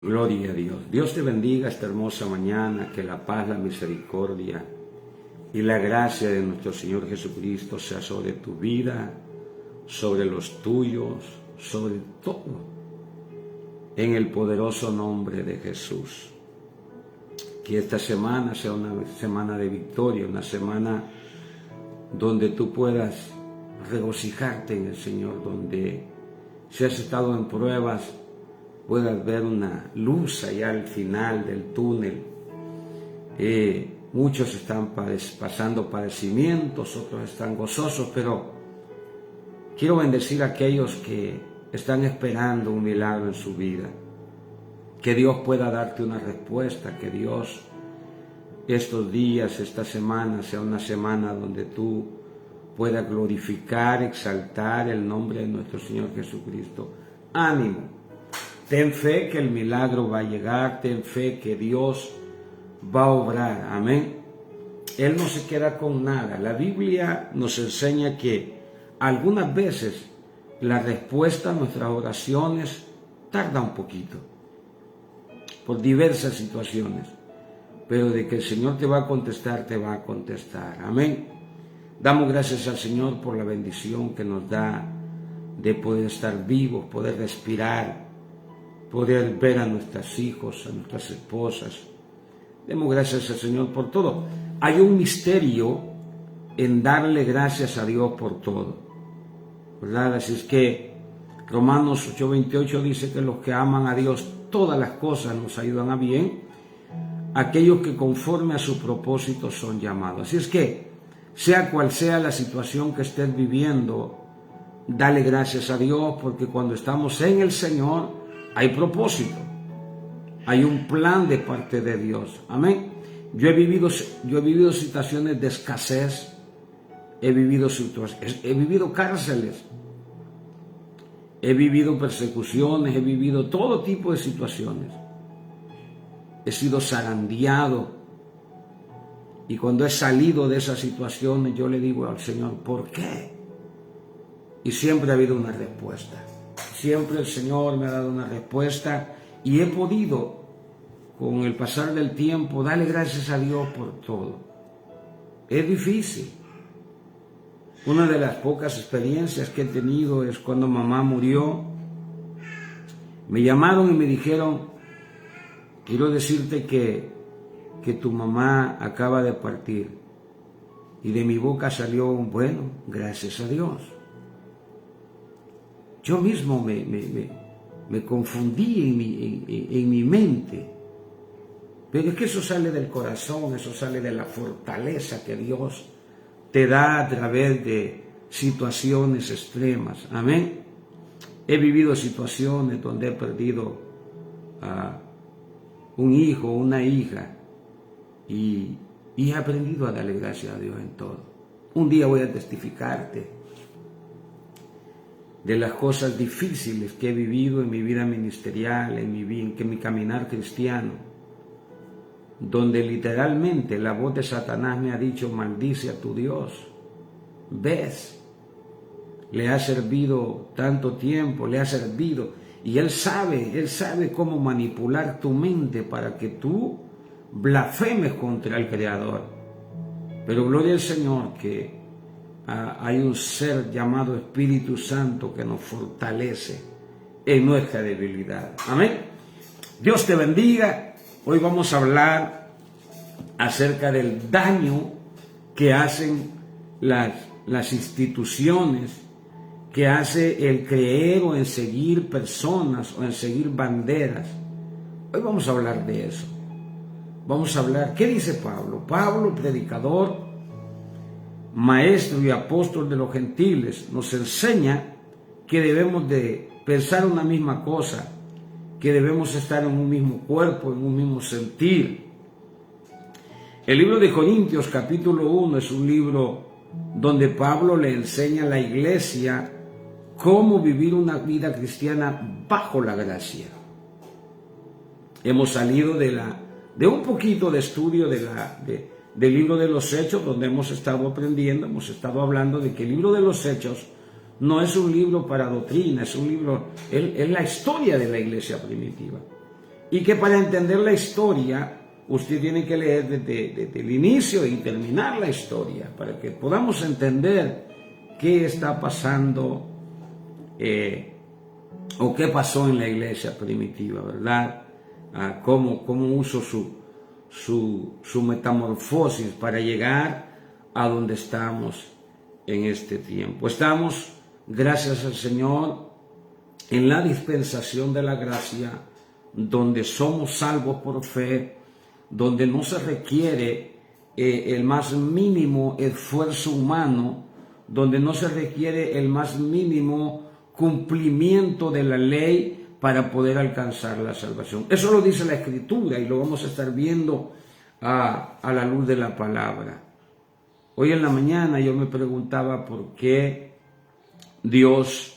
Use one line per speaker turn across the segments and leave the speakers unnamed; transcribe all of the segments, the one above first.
Gloria a Dios. Dios te bendiga esta hermosa mañana, que la paz, la misericordia y la gracia de nuestro Señor Jesucristo sea sobre tu vida, sobre los tuyos, sobre todo, en el poderoso nombre de Jesús. Que esta semana sea una semana de victoria, una semana donde tú puedas regocijarte en el Señor, donde si has estado en pruebas, puedas ver una luz allá al final del túnel. Muchos están pasando padecimientos, otros están gozosos, pero quiero bendecir a aquellos que están esperando un milagro en su vida. Que Dios pueda darte una respuesta, que Dios estos días, esta semana, sea una semana donde tú puedas glorificar, exaltar el nombre de nuestro Señor Jesucristo. Ánimo. Ten fe que el milagro va a llegar, ten fe que Dios va a obrar, amén. Él no se queda con nada. La Biblia nos enseña que algunas veces la respuesta a nuestras oraciones tarda un poquito, por diversas situaciones, pero de que el Señor te va a contestar, te va a contestar, amén. Damos gracias al Señor por la bendición que nos da de poder estar vivos, poder respirar, poder ver a nuestros hijos, a nuestras esposas. Demos gracias al Señor por todo. Hay un misterio en darle gracias a Dios por todo, ¿verdad? Así es que Romanos 8:28 dice que los que aman a Dios, todas las cosas nos ayudan a bien, aquellos que conforme a su propósito son llamados. Así es que, sea cual sea la situación que estés viviendo, dale gracias a Dios, porque cuando estamos en el Señor, hay propósito, hay un plan de parte de Dios, amén. Yo he vivido situaciones de escasez, he vivido cárceles, he vivido persecuciones, he vivido todo tipo de situaciones, he sido zarandeado, y cuando he salido de esas situaciones yo le digo al Señor, ¿por qué? Y siempre ha habido una respuesta. Siempre el Señor me ha dado una respuesta y he podido, con el pasar del tiempo, darle gracias a Dios por todo. Es difícil. Una de las pocas experiencias que he tenido es cuando mamá murió. Me llamaron y me dijeron, quiero decirte que tu mamá acaba de partir. Y de mi boca salió un bueno, gracias a Dios. Yo mismo me confundí en mi mente, pero es que eso sale del corazón, eso sale de la fortaleza que Dios te da a través de situaciones extremas, amén. He vivido situaciones donde he perdido a un hijo, una hija, y he aprendido a darle gracias a Dios en todo. Un día voy a testificarte de las cosas difíciles que he vivido en mi vida ministerial, en mi caminar cristiano, donde literalmente la voz de Satanás me ha dicho, maldice a tu Dios. ¿Ves? Le ha servido tanto tiempo, le ha servido, y Él sabe cómo manipular tu mente para que tú blasfemes contra el Creador. Pero gloria al Señor que hay un ser llamado Espíritu Santo que nos fortalece en nuestra debilidad. Amén. Dios te bendiga. Hoy vamos a hablar acerca del daño que hacen las instituciones, que hace el creer o en seguir personas o en seguir banderas. Hoy vamos a hablar de eso. Vamos a hablar, ¿qué dice Pablo? Pablo, predicador, maestro y apóstol de los gentiles, nos enseña que debemos de pensar una misma cosa, que debemos estar en un mismo cuerpo, en un mismo sentir. El libro de Corintios capítulo 1 es un libro donde Pablo le enseña a la iglesia cómo vivir una vida cristiana bajo la gracia. Hemos salido de un poquito de estudio del libro de los Hechos, donde hemos estado aprendiendo, hemos estado hablando de que el libro de los Hechos no es un libro para doctrina, es un libro, es la historia de la iglesia primitiva. y que para entender la historia usted tiene que leer desde el inicio y terminar la historia para que podamos entender qué está pasando o qué pasó en la iglesia primitiva, ¿verdad? Cómo usó su metamorfosis para llegar a donde estamos en este tiempo. Estamos, gracias al Señor, en la dispensación de la gracia, donde somos salvos por fe, donde no se requiere el más mínimo esfuerzo humano, donde no se requiere el más mínimo cumplimiento de la ley para poder alcanzar la salvación. Eso lo dice la Escritura y lo vamos a estar viendo a la luz de la palabra. Hoy en la mañana yo me preguntaba por qué Dios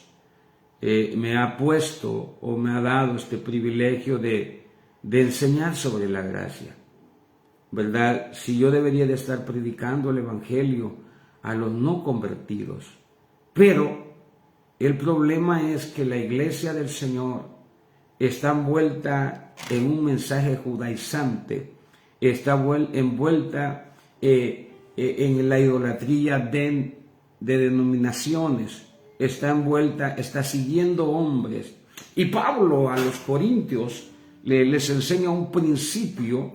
me ha puesto o me ha dado este privilegio de enseñar sobre la gracia, ¿verdad? Si yo debería de estar predicando el Evangelio a los no convertidos. Pero el problema es que la iglesia del Señor está envuelta en un mensaje judaizante, está envuelta en la idolatría de denominaciones, está siguiendo hombres. Y Pablo a los corintios les enseña un principio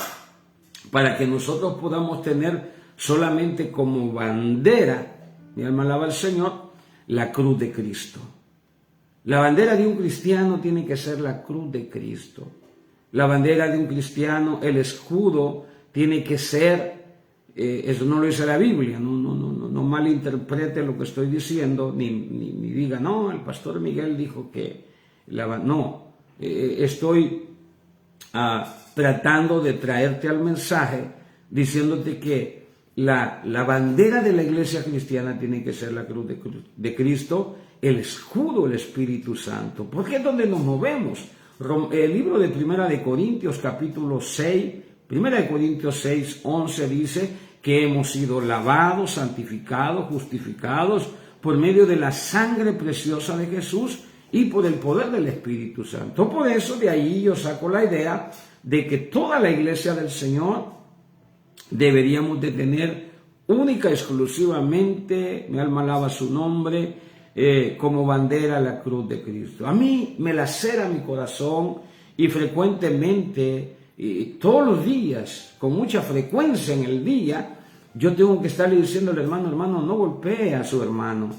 para que nosotros podamos tener solamente como bandera, mi alma alaba al Señor, la cruz de Cristo. La bandera de un cristiano tiene que ser la cruz de Cristo. La bandera de un cristiano, el escudo, tiene que ser, eso no lo dice la Biblia, no malinterprete lo que estoy diciendo, ni diga, no, el pastor Miguel dijo que, estoy tratando de traerte al mensaje, diciéndote que la bandera de la iglesia cristiana tiene que ser la cruz de Cristo, el escudo, el Espíritu Santo, porque es donde nos movemos. El libro de Primera de Corintios, capítulo 6, Primera de Corintios 6, 11 dice que hemos sido lavados, santificados, justificados por medio de la sangre preciosa de Jesús y por el poder del Espíritu Santo. Por eso de ahí yo saco la idea de que toda la iglesia del Señor deberíamos de tener única, exclusivamente, mi alma alaba su nombre, como bandera la cruz de Cristo. A mí me lacera mi corazón y frecuentemente, todos los días, con mucha frecuencia en el día, yo tengo que estarle diciendo al hermano, no golpee a su hermano,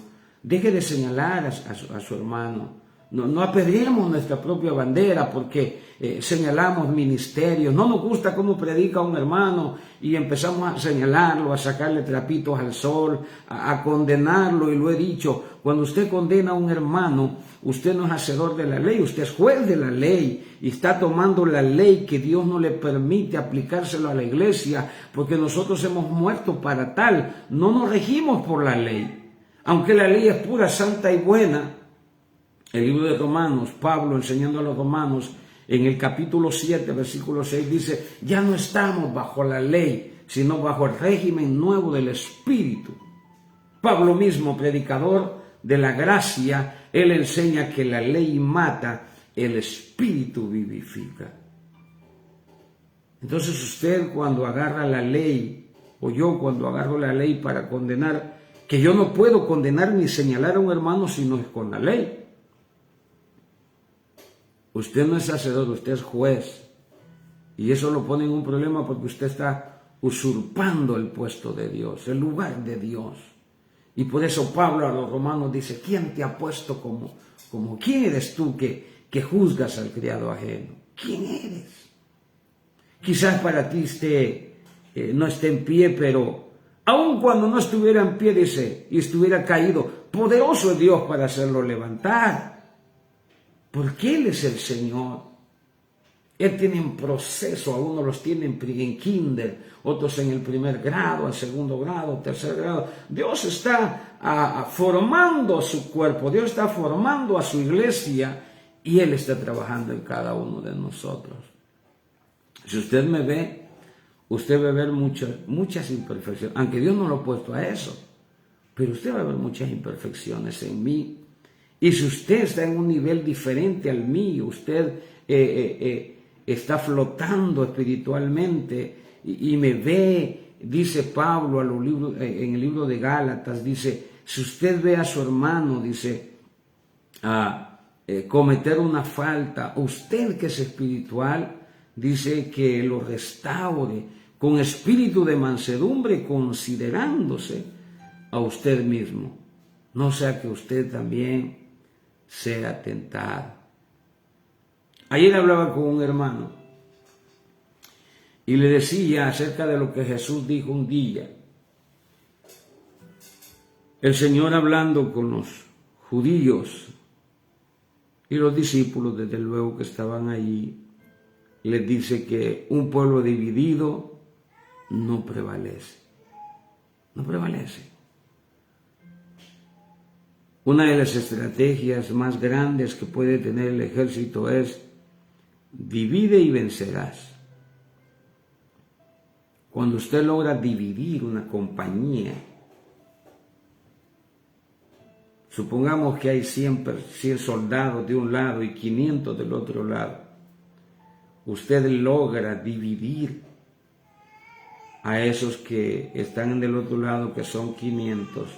deje de señalar a su hermano. No apedreemos nuestra propia bandera porque señalamos ministerios. No nos gusta cómo predica un hermano y empezamos a señalarlo, a sacarle trapitos al sol, a condenarlo. Y lo he dicho, cuando usted condena a un hermano, usted no es hacedor de la ley, usted es juez de la ley y está tomando la ley que Dios no le permite aplicárselo a la iglesia porque nosotros hemos muerto para tal. No nos regimos por la ley, aunque la ley es pura, santa y buena. El libro de Romanos, Pablo enseñando a los romanos, en el capítulo 7, versículo 6, dice, ya no estamos bajo la ley, sino bajo el régimen nuevo del Espíritu. Pablo mismo, predicador de la gracia, él enseña que la ley mata, el Espíritu vivifica. Entonces usted cuando agarra la ley, o yo cuando agarro la ley para condenar, que yo no puedo condenar ni señalar a un hermano si no es con la ley. Usted no es hacedor, usted es juez. Y eso lo pone en un problema porque usted está usurpando el puesto de Dios, el lugar de Dios. Y por eso Pablo a los romanos dice, ¿quién te ha puesto como quién eres tú que juzgas al criado ajeno? ¿Quién eres? Quizás para ti no esté en pie, pero aun cuando no estuviera en pie, dice, y estuviera caído, poderoso es Dios para hacerlo levantar. Porque Él es el Señor. Él tiene un proceso, algunos los tienen en kinder, otros en el primer grado, en segundo grado, tercer grado. Dios está formando a su cuerpo, Dios está formando a su iglesia y Él está trabajando en cada uno de nosotros. Si usted me ve, usted va a ver muchas imperfecciones, aunque Dios no lo ha puesto a eso, pero usted va a ver muchas imperfecciones en mí. Y si usted está en un nivel diferente al mío, usted está flotando espiritualmente y me ve, dice Pablo en el libro de Gálatas, dice, si usted ve a su hermano, dice, cometer una falta, usted que es espiritual, dice que lo restaure con espíritu de mansedumbre, considerándose a usted mismo, no sea que usted también sea tentado. Ayer hablaba con un hermano y le decía acerca de lo que Jesús dijo un día. El Señor hablando con los judíos y los discípulos, desde luego que estaban allí, les dice que un pueblo dividido no prevalece. No prevalece. Una de las estrategias más grandes que puede tener el ejército es divide y vencerás. Cuando usted logra dividir una compañía, supongamos que hay 100 soldados de un lado y 500 del otro lado, usted logra dividir a esos que están del otro lado, que son 500.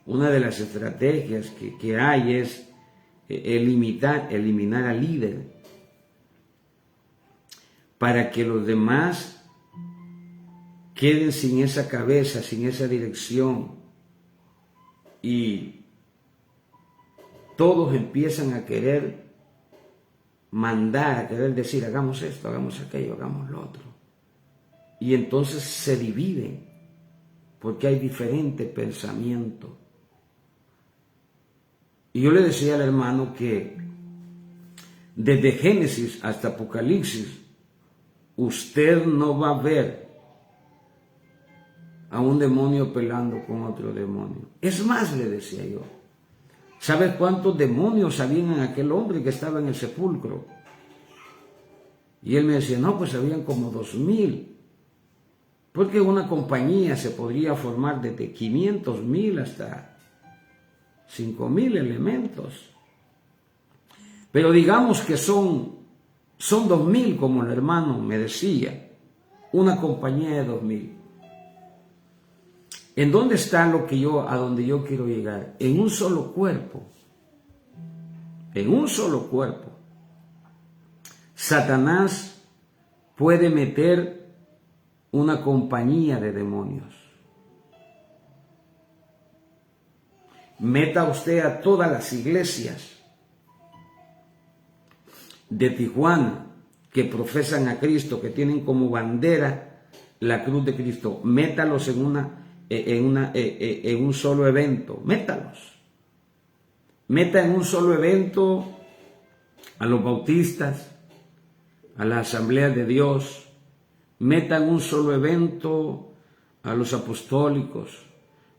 Una de las estrategias que hay es eliminar al líder, para que los demás queden sin esa cabeza, sin esa dirección, y todos empiezan a querer mandar, a querer decir, hagamos esto, hagamos aquello, hagamos lo otro. Y entonces se dividen, porque hay diferente pensamiento. Y yo le decía al hermano que desde Génesis hasta Apocalipsis, usted no va a ver a un demonio peleando con otro demonio. Es más, le decía yo, ¿sabes cuántos demonios habían en aquel hombre que estaba en el sepulcro? Y él me decía, no, pues habían como 2000. Porque una compañía se podría formar desde 500,000 hasta 5,000 elementos. Pero digamos que son 2,000, como el hermano me decía, una compañía de 2,000. ¿En dónde está a donde yo quiero llegar? En un solo cuerpo. En un solo cuerpo. Satanás puede meter una compañía de demonios. Meta usted a todas las iglesias de Tijuana que profesan a Cristo, que tienen como bandera la cruz de Cristo. Métalos en un solo evento. Métalos. Meta en un solo evento a los bautistas, a las asambleas de Dios. Meta en un solo evento a los apostólicos.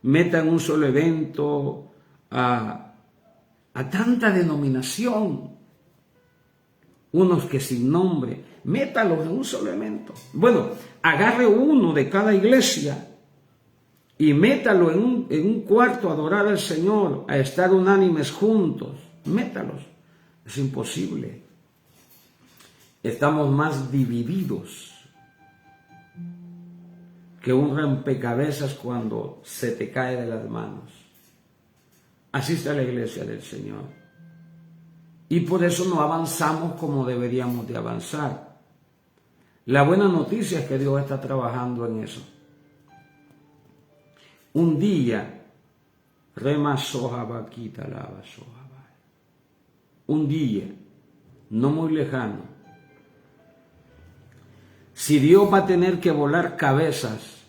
Meta en un solo evento a tanta denominación, unos que sin nombre, métalos en un solo evento. Bueno, agarre uno de cada iglesia y métalo en un cuarto a adorar al Señor, a estar unánimes juntos. Métalos. Es imposible. Estamos más divididos que un rompecabezas cuando se te cae de las manos. Así está la iglesia del Señor. Y por eso no avanzamos como deberíamos de avanzar. La buena noticia es que Dios está trabajando en eso. Un día, un día, no muy lejano, si Dios va a tener que volar cabezas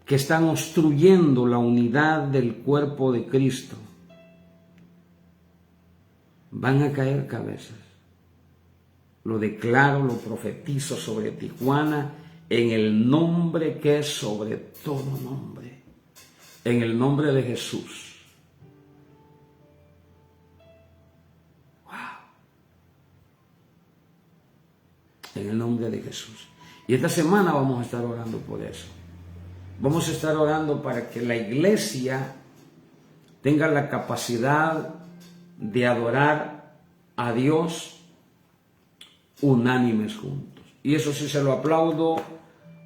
que están obstruyendo la unidad del cuerpo de Cristo, van a caer cabezas. Lo declaro, lo profetizo sobre Tijuana en el nombre que es sobre todo nombre, en el nombre de Jesús. Wow. En el nombre de Jesús. Y esta semana vamos a estar orando por eso. Vamos a estar orando para que la iglesia tenga la capacidad de adorar a Dios unánimes juntos. Y eso sí se lo aplaudo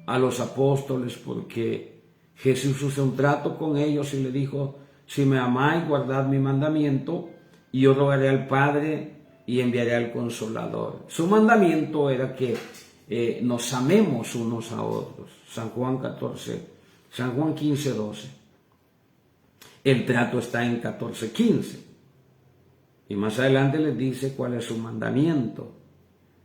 a los apóstoles, porque Jesús hizo un trato con ellos y le dijo: si me amáis, guardad mi mandamiento, y yo rogaré al Padre y enviaré al Consolador. Su mandamiento era que nos amemos unos a otros. San Juan 15, 12. El trato está en 14, 15. Y más adelante les dice cuál es su mandamiento.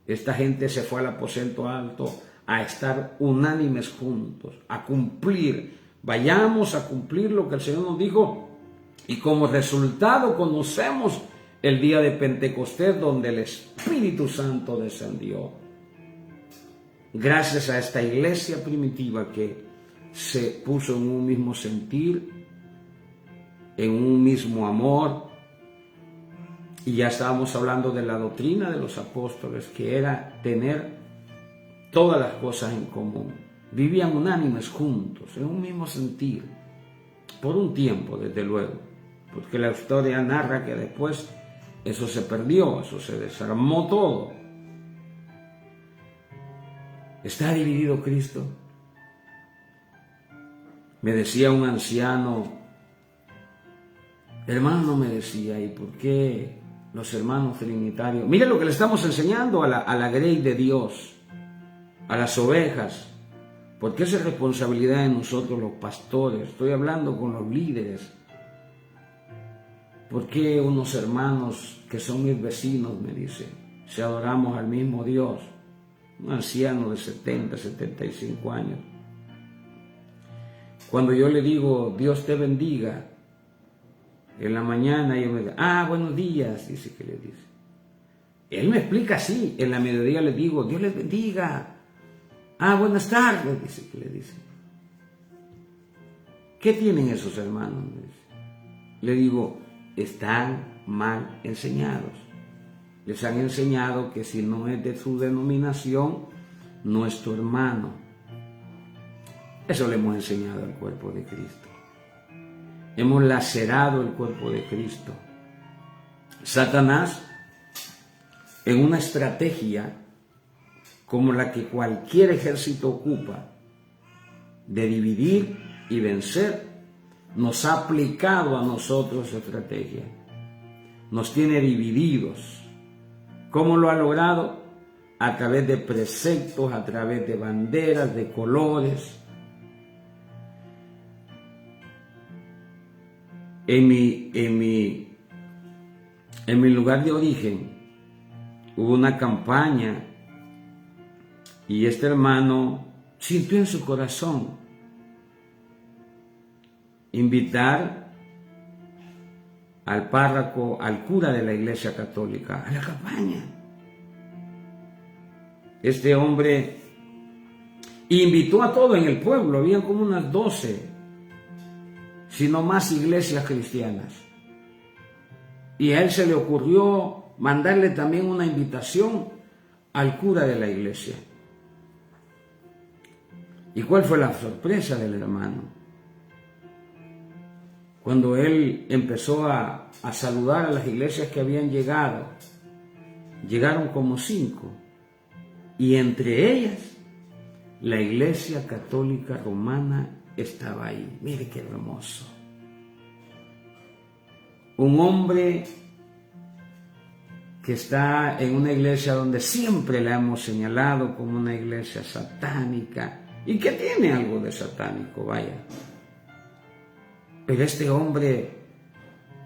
Esta gente se fue al aposento alto a estar unánimes juntos, a cumplir. Vayamos a cumplir lo que el Señor nos dijo. Y como resultado conocemos el día de Pentecostés, donde el Espíritu Santo descendió. Gracias a esta iglesia primitiva que se puso en un mismo sentir, en un mismo amor. Y ya estábamos hablando de la doctrina de los apóstoles, que era tener todas las cosas en común. Vivían unánimes juntos, en un mismo sentir, por un tiempo, desde luego, porque la historia narra que después eso se perdió, eso se desarmó todo. ¿Está dividido Cristo? Me decía un anciano, hermano, me decía, ¿y por qué los hermanos trinitarios? Mira lo que le estamos enseñando a la grey de Dios, a las ovejas, porque esa es responsabilidad de nosotros los pastores. Estoy hablando con los líderes. ¿Por qué unos hermanos que son mis vecinos, me dice, si adoramos al mismo Dios? Un anciano de 70, 75 años. Cuando yo le digo, Dios te bendiga, en la mañana yo me digo, buenos días, dice que le dice. Él me explica así. En la mediodía le digo, Dios les bendiga. Buenas tardes, dice que le dice. ¿Qué tienen esos hermanos? Me dice. Le digo, están mal enseñados. Les han enseñado que si no es de su denominación, no es tu hermano. Eso le hemos enseñado al cuerpo de Cristo. Hemos lacerado el cuerpo de Cristo. Satanás, en una estrategia como la que cualquier ejército ocupa, de dividir y vencer, nos ha aplicado a nosotros estrategia. Nos tiene divididos. ¿Cómo lo ha logrado? A través de preceptos, a través de banderas, de colores. En mi lugar de origen hubo una campaña y este hermano sintió en su corazón invitar al párroco, al cura de la Iglesia Católica, a la campaña. Este hombre invitó a todo en el pueblo, había como unas 12, sino más iglesias cristianas. Y a él se le ocurrió mandarle también una invitación al cura de la iglesia. ¿Y cuál fue la sorpresa del hermano? Cuando él empezó a saludar a las iglesias que habían llegado, llegaron como 5, y entre ellas la Iglesia Católica Romana estaba ahí. Mire qué hermoso. Un hombre que está en una iglesia donde siempre la hemos señalado como una iglesia satánica, y que tiene algo de satánico, vaya. Pero este hombre,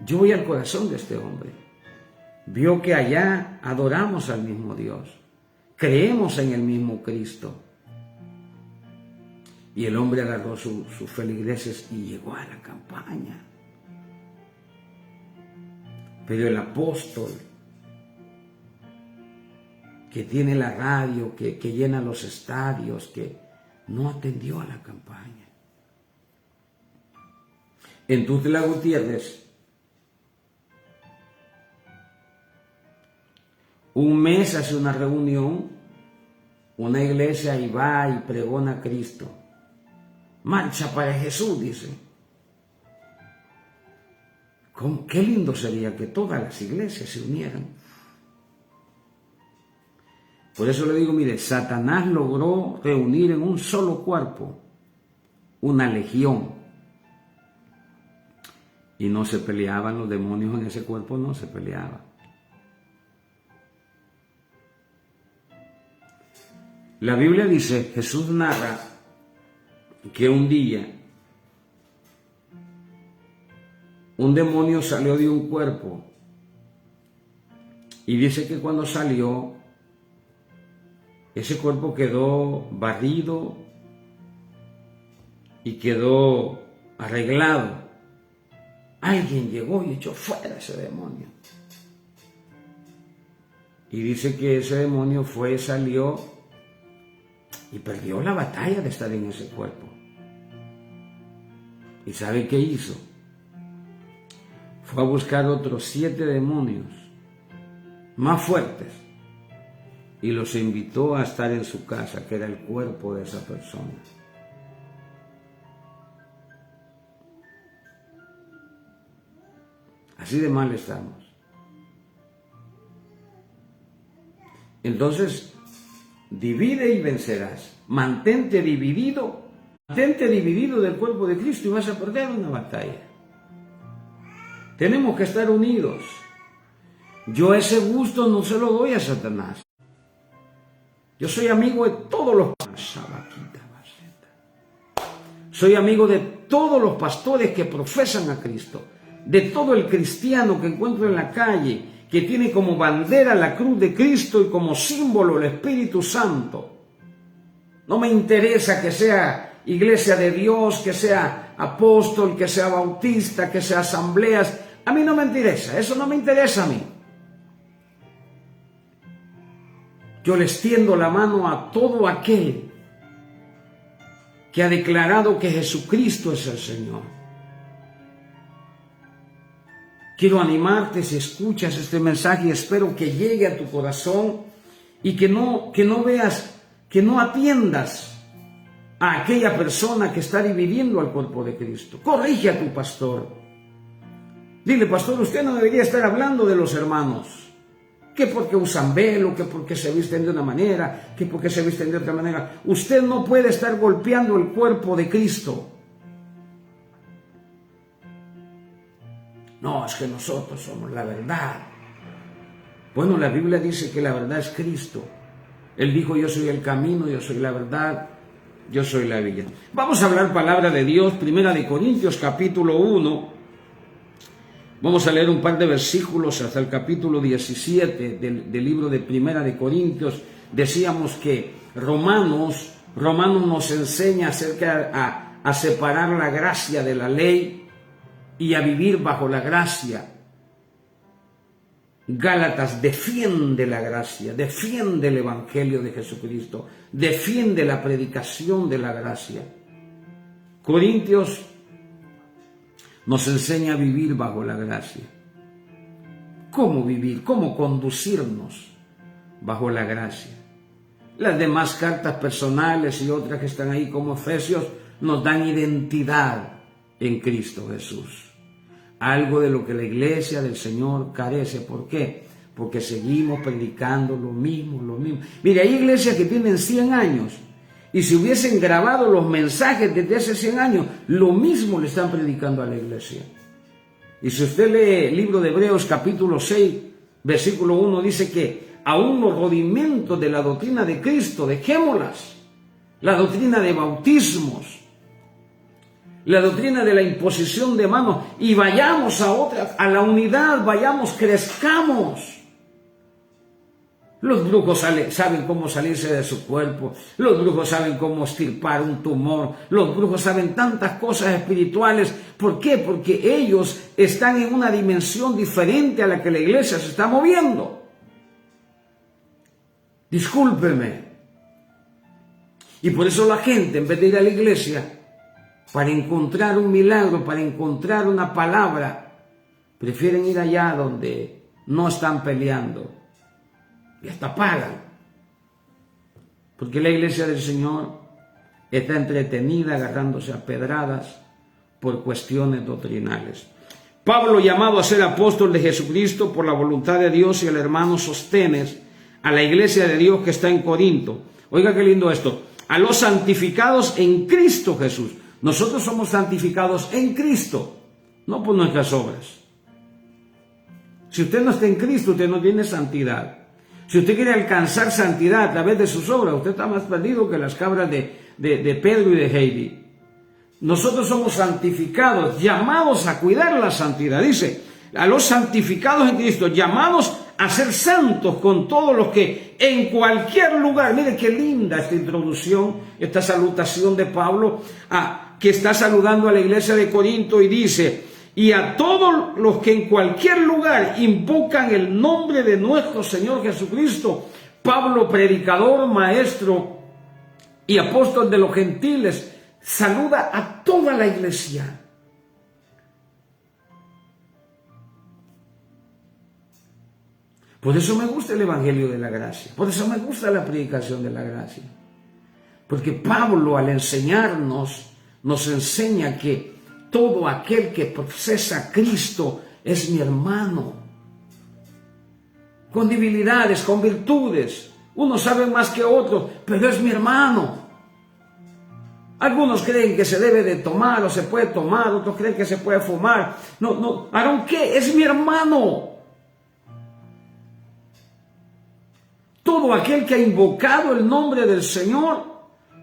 yo voy al corazón de este hombre. Vio que allá adoramos al mismo Dios, creemos en el mismo Cristo. Y el hombre agarró sus feligreses y llegó a la campaña. Pero el apóstol, que tiene la radio, que llena los estadios, que no atendió a la campaña. En Tuxtla Gutiérrez, un mes hace una reunión, una iglesia y va y pregona a Cristo. Marcha para Jesús, dice. Qué lindo sería que todas las iglesias se unieran. Por eso le digo, mire, Satanás logró reunir en un solo cuerpo una legión. Y no se peleaban los demonios en ese cuerpo, no se peleaban. La Biblia dice, Jesús narra que un día un demonio salió de un cuerpo y dice que cuando salió, ese cuerpo quedó barrido y quedó arreglado. Alguien llegó y echó fuera ese demonio. Y dice que ese demonio salió y perdió la batalla de estar en ese cuerpo. ¿Y sabe qué hizo? Fue a buscar otros 7 demonios más fuertes y los invitó a estar en su casa, que era el cuerpo de esa persona. Así de mal estamos. Entonces, divide y vencerás. Mantente dividido del cuerpo de Cristo y vas a perder una batalla. Tenemos que estar unidos. Yo ese gusto no se lo doy a Satanás. Yo soy amigo de todos los Soy amigo de todos los pastores que profesan a Cristo, de todo el cristiano que encuentro en la calle, que tiene como bandera la cruz de Cristo y como símbolo el Espíritu Santo. No me interesa que sea Iglesia de Dios, que sea apóstol, que sea bautista, que sea asambleas. A mí no me interesa, eso no me interesa a mí. Yo les tiendo la mano a todo aquel que ha declarado que Jesucristo es el Señor. Quiero animarte si escuchas este mensaje y espero que llegue a tu corazón y que no veas, que no atiendas a aquella persona que está dividiendo al cuerpo de Cristo. Corrige a tu pastor. Dile, pastor, usted no debería estar hablando de los hermanos. Que porque usan velo, que porque se visten de una manera, que porque se visten de otra manera. Usted no puede estar golpeando el cuerpo de Cristo. No, es que nosotros somos la verdad. Bueno, la Biblia dice que la verdad es Cristo. Él dijo, yo soy el camino, yo soy la verdad, yo soy la vida. Vamos a hablar palabra de Dios, 1 Corintios capítulo 1. Vamos a leer un par de versículos hasta el capítulo 17 del libro de 1 Corintios. Decíamos que Romanos nos enseña acerca a separar la gracia de la ley y a vivir bajo la gracia. Gálatas defiende la gracia, defiende el Evangelio de Jesucristo, defiende la predicación de la gracia. Corintios nos enseña a vivir bajo la gracia. ¿Cómo vivir? ¿Cómo conducirnos bajo la gracia? Las demás cartas personales y otras que están ahí como Efesios nos dan identidad en Cristo Jesús. Algo de lo que la iglesia del Señor carece. ¿Por qué? Porque seguimos predicando lo mismo. Mire, hay iglesias que tienen 100 años y si hubiesen grabado los mensajes desde hace 100 años, lo mismo le están predicando a la iglesia. Y si usted lee el libro de Hebreos capítulo 6, versículo 1, dice que aún los rudimentos de la doctrina de Cristo, dejémoslas. La doctrina de bautismos, la doctrina de la imposición de manos, y vayamos a la unidad, crezcamos. Los brujos saben cómo salirse de su cuerpo, los brujos saben cómo extirpar un tumor, los brujos saben tantas cosas espirituales. ¿Por qué? Porque ellos están en una dimensión diferente a la que la iglesia se está moviendo. Discúlpeme. Y por eso la gente, en vez de ir a la iglesia para encontrar un milagro, para encontrar una palabra, prefieren ir allá donde no están peleando y hasta pagan, porque la iglesia del Señor está entretenida agarrándose a pedradas por cuestiones doctrinales. Pablo, llamado a ser apóstol de Jesucristo por la voluntad de Dios, y el hermano Sostenes, a la iglesia de Dios que está en Corinto. Oiga qué lindo esto. A los santificados en Cristo Jesús. Nosotros somos santificados en Cristo, no por nuestras obras. Si usted no está en Cristo, usted no tiene santidad. Si usted quiere alcanzar santidad a través de sus obras, usted está más perdido que las cabras de Pedro y de Heidi. Nosotros somos santificados, llamados a cuidar la santidad. Dice, a los santificados en Cristo, llamados a ser santos con todos los que en cualquier lugar, mire qué linda esta introducción, esta salutación de Pablo, que está saludando a la iglesia de Corinto y dice, y a todos los que en cualquier lugar invocan el nombre de nuestro Señor Jesucristo. Pablo, predicador, maestro y apóstol de los gentiles, saluda a toda la iglesia. Por eso me gusta el Evangelio de la Gracia, por eso me gusta la predicación de la gracia. Porque Pablo, al enseñarnos, nos enseña que todo aquel que profesa a Cristo es mi hermano. Con debilidades, con virtudes. Unos saben más que otros, pero es mi hermano. Algunos creen que se debe de tomar o se puede tomar, otros creen que se puede fumar. No, ¿Aarón qué? Es mi hermano. Todo aquel que ha invocado el nombre del Señor,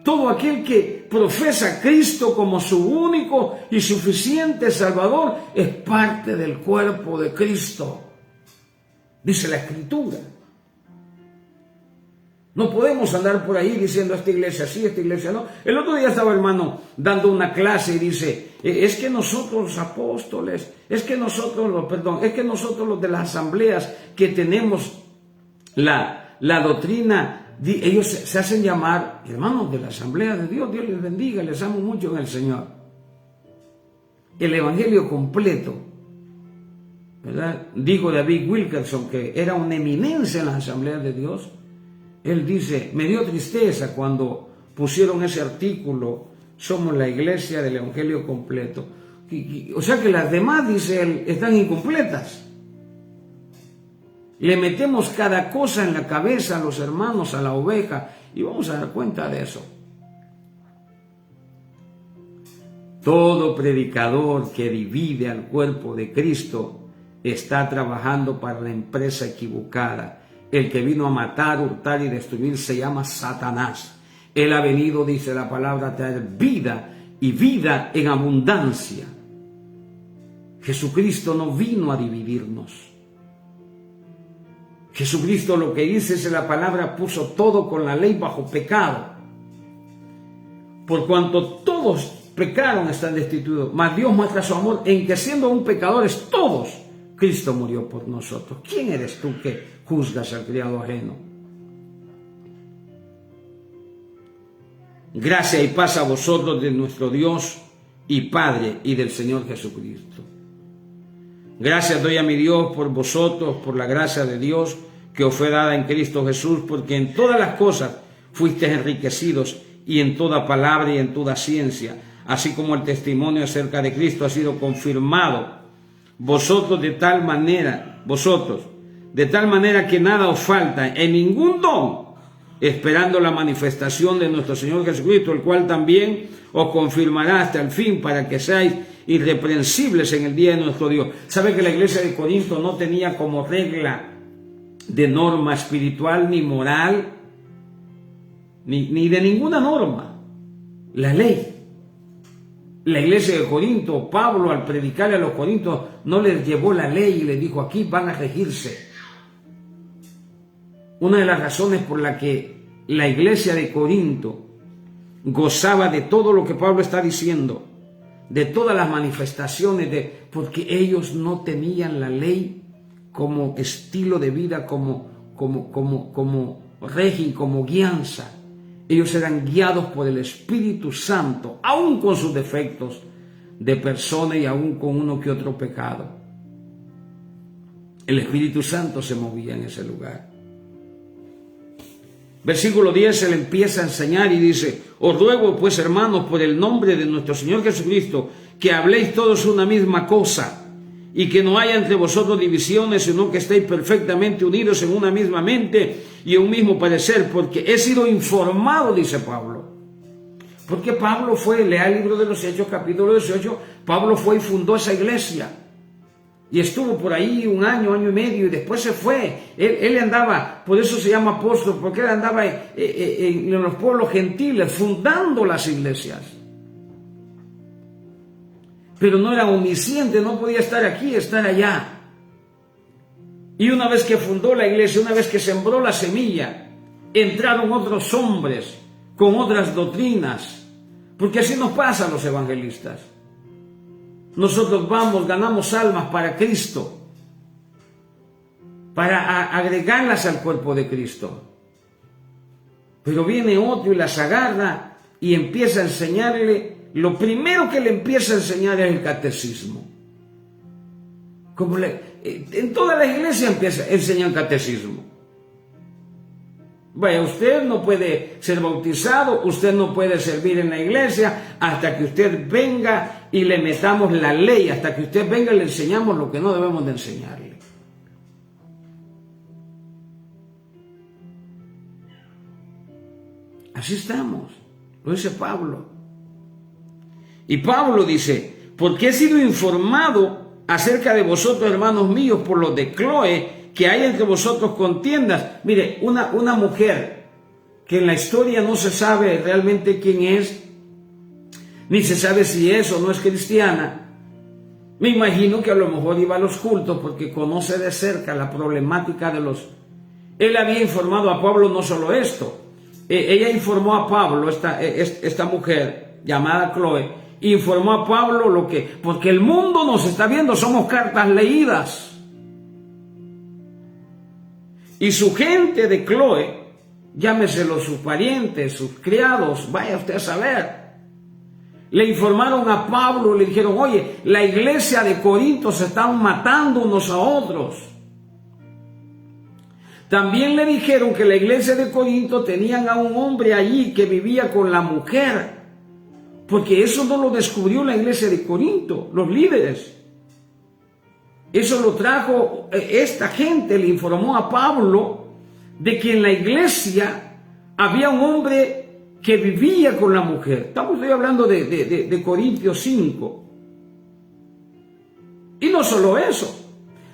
todo aquel que profesa a Cristo como su único y suficiente Salvador, es parte del cuerpo de Cristo. Dice la Escritura. No podemos andar por ahí diciendo esta iglesia sí, esta iglesia no. El otro día estaba hermano dando una clase y dice, es que nosotros los apóstoles, es que nosotros los de las asambleas que tenemos la doctrina, ellos se hacen llamar hermanos de la asamblea de Dios. Dios les bendiga, les amo mucho en el Señor. El evangelio completo, ¿verdad? Dijo David Wilkerson, que era una eminencia en las asambleas de Dios. Él dice, me dio tristeza cuando pusieron ese artículo, somos la iglesia del evangelio completo. O sea que las demás, dice él, están incompletas. Le metemos cada cosa en la cabeza a los hermanos, a la oveja, y vamos a dar cuenta de eso. Todo predicador que divide al cuerpo de Cristo está trabajando para la empresa equivocada. El que vino a matar, hurtar y destruir se llama Satanás. Él ha venido, dice la palabra, a traer vida y vida en abundancia. Jesucristo no vino a dividirnos. Jesucristo, lo que dice la palabra, puso todo con la ley bajo pecado. Por cuanto todos pecaron, están destituidos. Mas Dios muestra su amor en que, siendo aún pecadores todos, Cristo murió por nosotros. ¿Quién eres tú que juzgas al criado ajeno? Gracia y paz a vosotros de nuestro Dios y Padre y del Señor Jesucristo. Gracias doy a mi Dios por vosotros, por la gracia de Dios que os fue dada en Cristo Jesús, porque en todas las cosas fuisteis enriquecidos, y en toda palabra y en toda ciencia, así como el testimonio acerca de Cristo ha sido confirmado, vosotros de tal manera que nada os falta en ningún don, esperando la manifestación de nuestro Señor Jesucristo, el cual también os confirmará hasta el fin, para que seáis irreprensibles en el día de nuestro Dios. ¿Sabe que la iglesia de Corinto no tenía como regla de norma espiritual ni moral, ni de ninguna norma? La ley. La iglesia de Corinto, Pablo, al predicarle a los corintios, no les llevó la ley y les dijo, aquí van a regirse. Una de las razones por la que la iglesia de Corinto gozaba de todo lo que Pablo está diciendo, de todas las manifestaciones, porque ellos no tenían la ley como estilo de vida, como régimen, como guianza. Ellos eran guiados por el Espíritu Santo, aún con sus defectos de persona y aún con uno que otro pecado. El Espíritu Santo se movía en ese lugar. Versículo 10, él empieza a enseñar y dice, os ruego pues, hermanos, por el nombre de nuestro Señor Jesucristo, que habléis todos una misma cosa y que no haya entre vosotros divisiones, sino que estéis perfectamente unidos en una misma mente y en un mismo parecer, porque he sido informado, dice Pablo. Porque Pablo fue, lea el libro de los Hechos, capítulo 18, Pablo fue y fundó esa iglesia. Y estuvo por ahí un año, año y medio, y después se fue. Él andaba, por eso se llama apóstol, porque él andaba en los pueblos gentiles, fundando las iglesias. Pero no era omnisciente, no podía estar aquí, estar allá. Y una vez que fundó la iglesia, una vez que sembró la semilla, entraron otros hombres con otras doctrinas. Porque así nos pasa a los evangelistas. Nosotros vamos, ganamos almas para Cristo, para agregarlas al cuerpo de Cristo. Pero viene otro y las agarra y empieza a enseñarle. Lo primero que le empieza a enseñar es el catecismo. En toda la iglesia empieza a enseñar el catecismo. Vaya, usted no puede ser bautizado, usted no puede servir en la iglesia hasta que usted venga y le metamos la ley, hasta que usted venga y le enseñamos lo que no debemos de enseñarle. Así estamos, lo dice Pablo. Y Pablo dice, porque he sido informado acerca de vosotros, hermanos míos, por los de Cloé, que hay entre vosotros contiendas. Mire, una mujer que en la historia no se sabe realmente quién es, ni se sabe si es o no es cristiana. Me imagino que a lo mejor iba a los cultos porque conoce de cerca la problemática de los... Él había informado a Pablo no solo esto, ella informó a Pablo, esta mujer llamada Cloé, informó a Pablo porque el mundo nos está viendo, somos cartas leídas. Y su gente de Cloé, llámeselo sus parientes, sus criados, vaya usted a saber, le informaron a Pablo, le dijeron, oye, la iglesia de Corinto se están matando unos a otros. También le dijeron que la iglesia de Corinto tenían a un hombre allí que vivía con la mujer, porque eso no lo descubrió la iglesia de Corinto, los líderes. Eso lo trajo, esta gente le informó a Pablo de que en la iglesia había un hombre que vivía con la mujer. Estoy hablando de Corintios 5. Y no solo eso,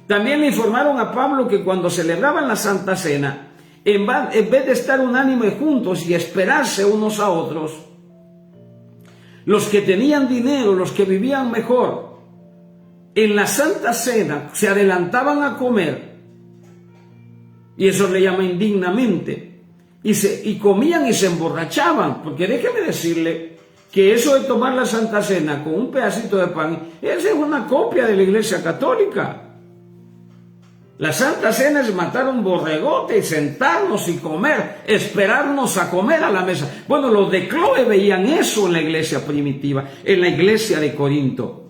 también le informaron a Pablo que cuando celebraban la Santa Cena, en vez de estar unánime juntos y esperarse unos a otros, los que tenían dinero, los que vivían mejor, en la Santa Cena se adelantaban a comer, y eso le llama indignamente, y comían y se emborrachaban, porque déjeme decirle que eso de tomar la Santa Cena con un pedacito de pan, esa es una copia de la Iglesia Católica. La Santa Cena es matar un borregote y sentarnos y comer, esperarnos a comer a la mesa. Bueno, los de Cloé veían eso en la iglesia primitiva, en la iglesia de Corinto.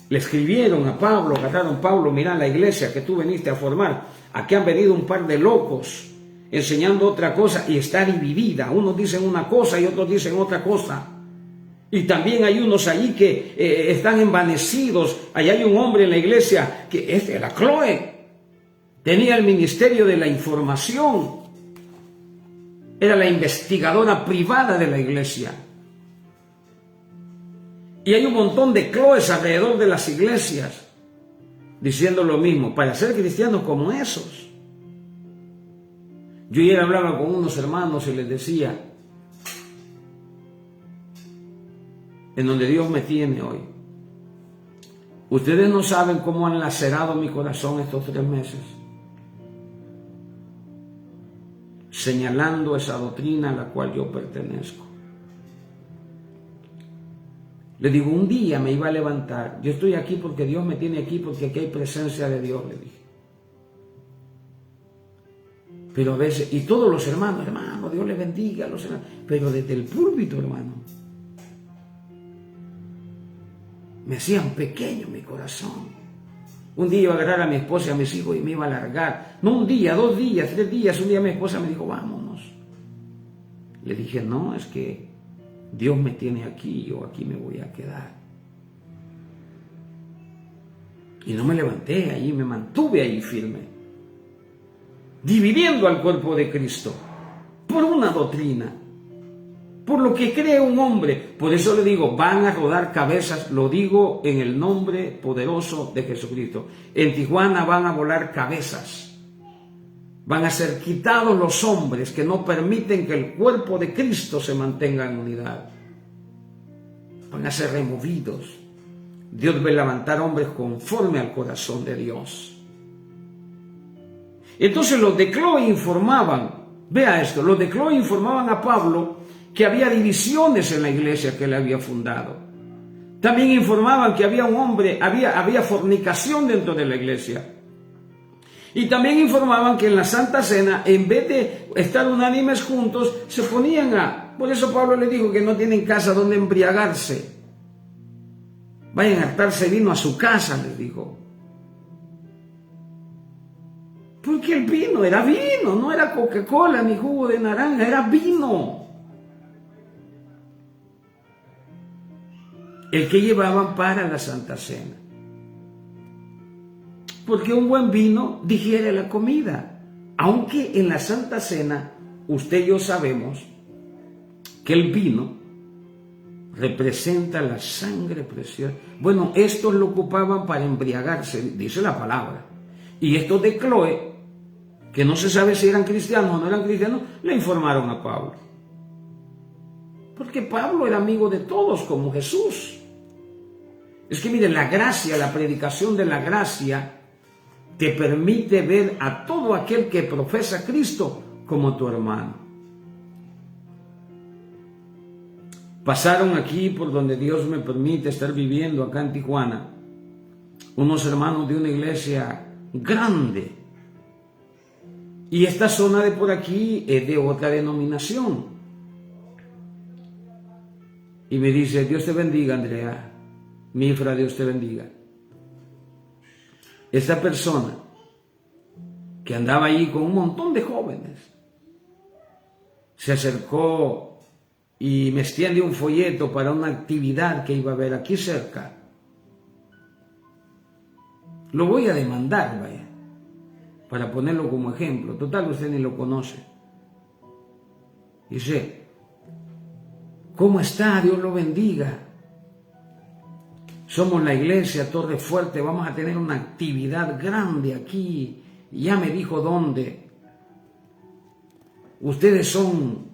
Le escribieron a Pablo, agarraron Pablo, mira la iglesia que tú viniste a formar, aquí han venido un par de locos enseñando otra cosa y está dividida. Unos dicen una cosa y otros dicen otra cosa. Y también hay unos allí que están envanecidos. Allá hay un hombre en la iglesia que era Cloé, tenía el ministerio de la información, era la investigadora privada de la iglesia. Y hay un montón de Cloés alrededor de las iglesias diciendo lo mismo, para ser cristianos como esos. Yo ayer hablaba con unos hermanos y les decía, en donde Dios me tiene hoy, ustedes no saben cómo han lacerado mi corazón estos 3 meses, señalando esa doctrina a la cual yo pertenezco. Le digo, un día me iba a levantar, yo estoy aquí porque Dios me tiene aquí, porque aquí hay presencia de Dios, le dije. Pero a veces, y todos los hermanos, Dios les bendiga a los hermanos, pero desde el púlpito, hermano, me hacían pequeño mi corazón. Un día iba a agarrar a mi esposa y a mis hijos y me iba a largar. No un día, 2 días, 3 días. Un día mi esposa me dijo, vámonos. Le dije, no, es que Dios me tiene aquí, yo aquí me voy a quedar. Y no me levanté ahí, me mantuve ahí firme, dividiendo al cuerpo de Cristo por una doctrina, por lo que cree un hombre. Por eso le digo, van a rodar cabezas, lo digo en el nombre poderoso de Jesucristo. En Tijuana van a volar cabezas, van a ser quitados los hombres que no permiten que el cuerpo de Cristo se mantenga en unidad. Van a ser removidos. Dios va a levantar hombres conforme al corazón de Dios. Entonces los de Cloé informaban, vea esto, los de Cloé informaban a Pablo que había divisiones en la iglesia que él había fundado. También informaban que había un hombre, había fornicación dentro de la iglesia. Y también informaban que en la Santa Cena, en vez de estar unánimes juntos, se ponían por eso Pablo le dijo que no tienen casa donde embriagarse. Vayan a hartarse vino a su casa, les dijo. Porque el vino era vino, no era Coca-Cola ni jugo de naranja, era vino. El que llevaban para la Santa Cena. Porque un buen vino digiere la comida. Aunque en la Santa Cena, usted y yo sabemos que el vino representa la sangre preciosa. Bueno, estos lo ocupaban para embriagarse, dice la palabra. Y estos de Cloé, que no se sabe si eran cristianos o no eran cristianos, le informaron a Pablo. Porque Pablo era amigo de todos, como Jesús. Es que miren, la gracia, la predicación de la gracia, te permite ver a todo aquel que profesa a Cristo como tu hermano. Pasaron aquí por donde Dios me permite estar viviendo, acá en Tijuana, unos hermanos de una iglesia grande. Y esta zona de por aquí es de otra denominación. Y me dice, Dios te bendiga, Andrea. Mifra, Dios te bendiga. Esta persona que andaba ahí con un montón de jóvenes se acercó y me extiende un folleto para una actividad que iba a haber aquí cerca. Lo voy a demandar, vaya, para ponerlo como ejemplo. Total, usted ni lo conoce. Dice, ¿cómo está? Dios lo bendiga. Somos la iglesia Torre Fuerte, vamos a tener una actividad grande aquí. Ya me dijo dónde. Ustedes son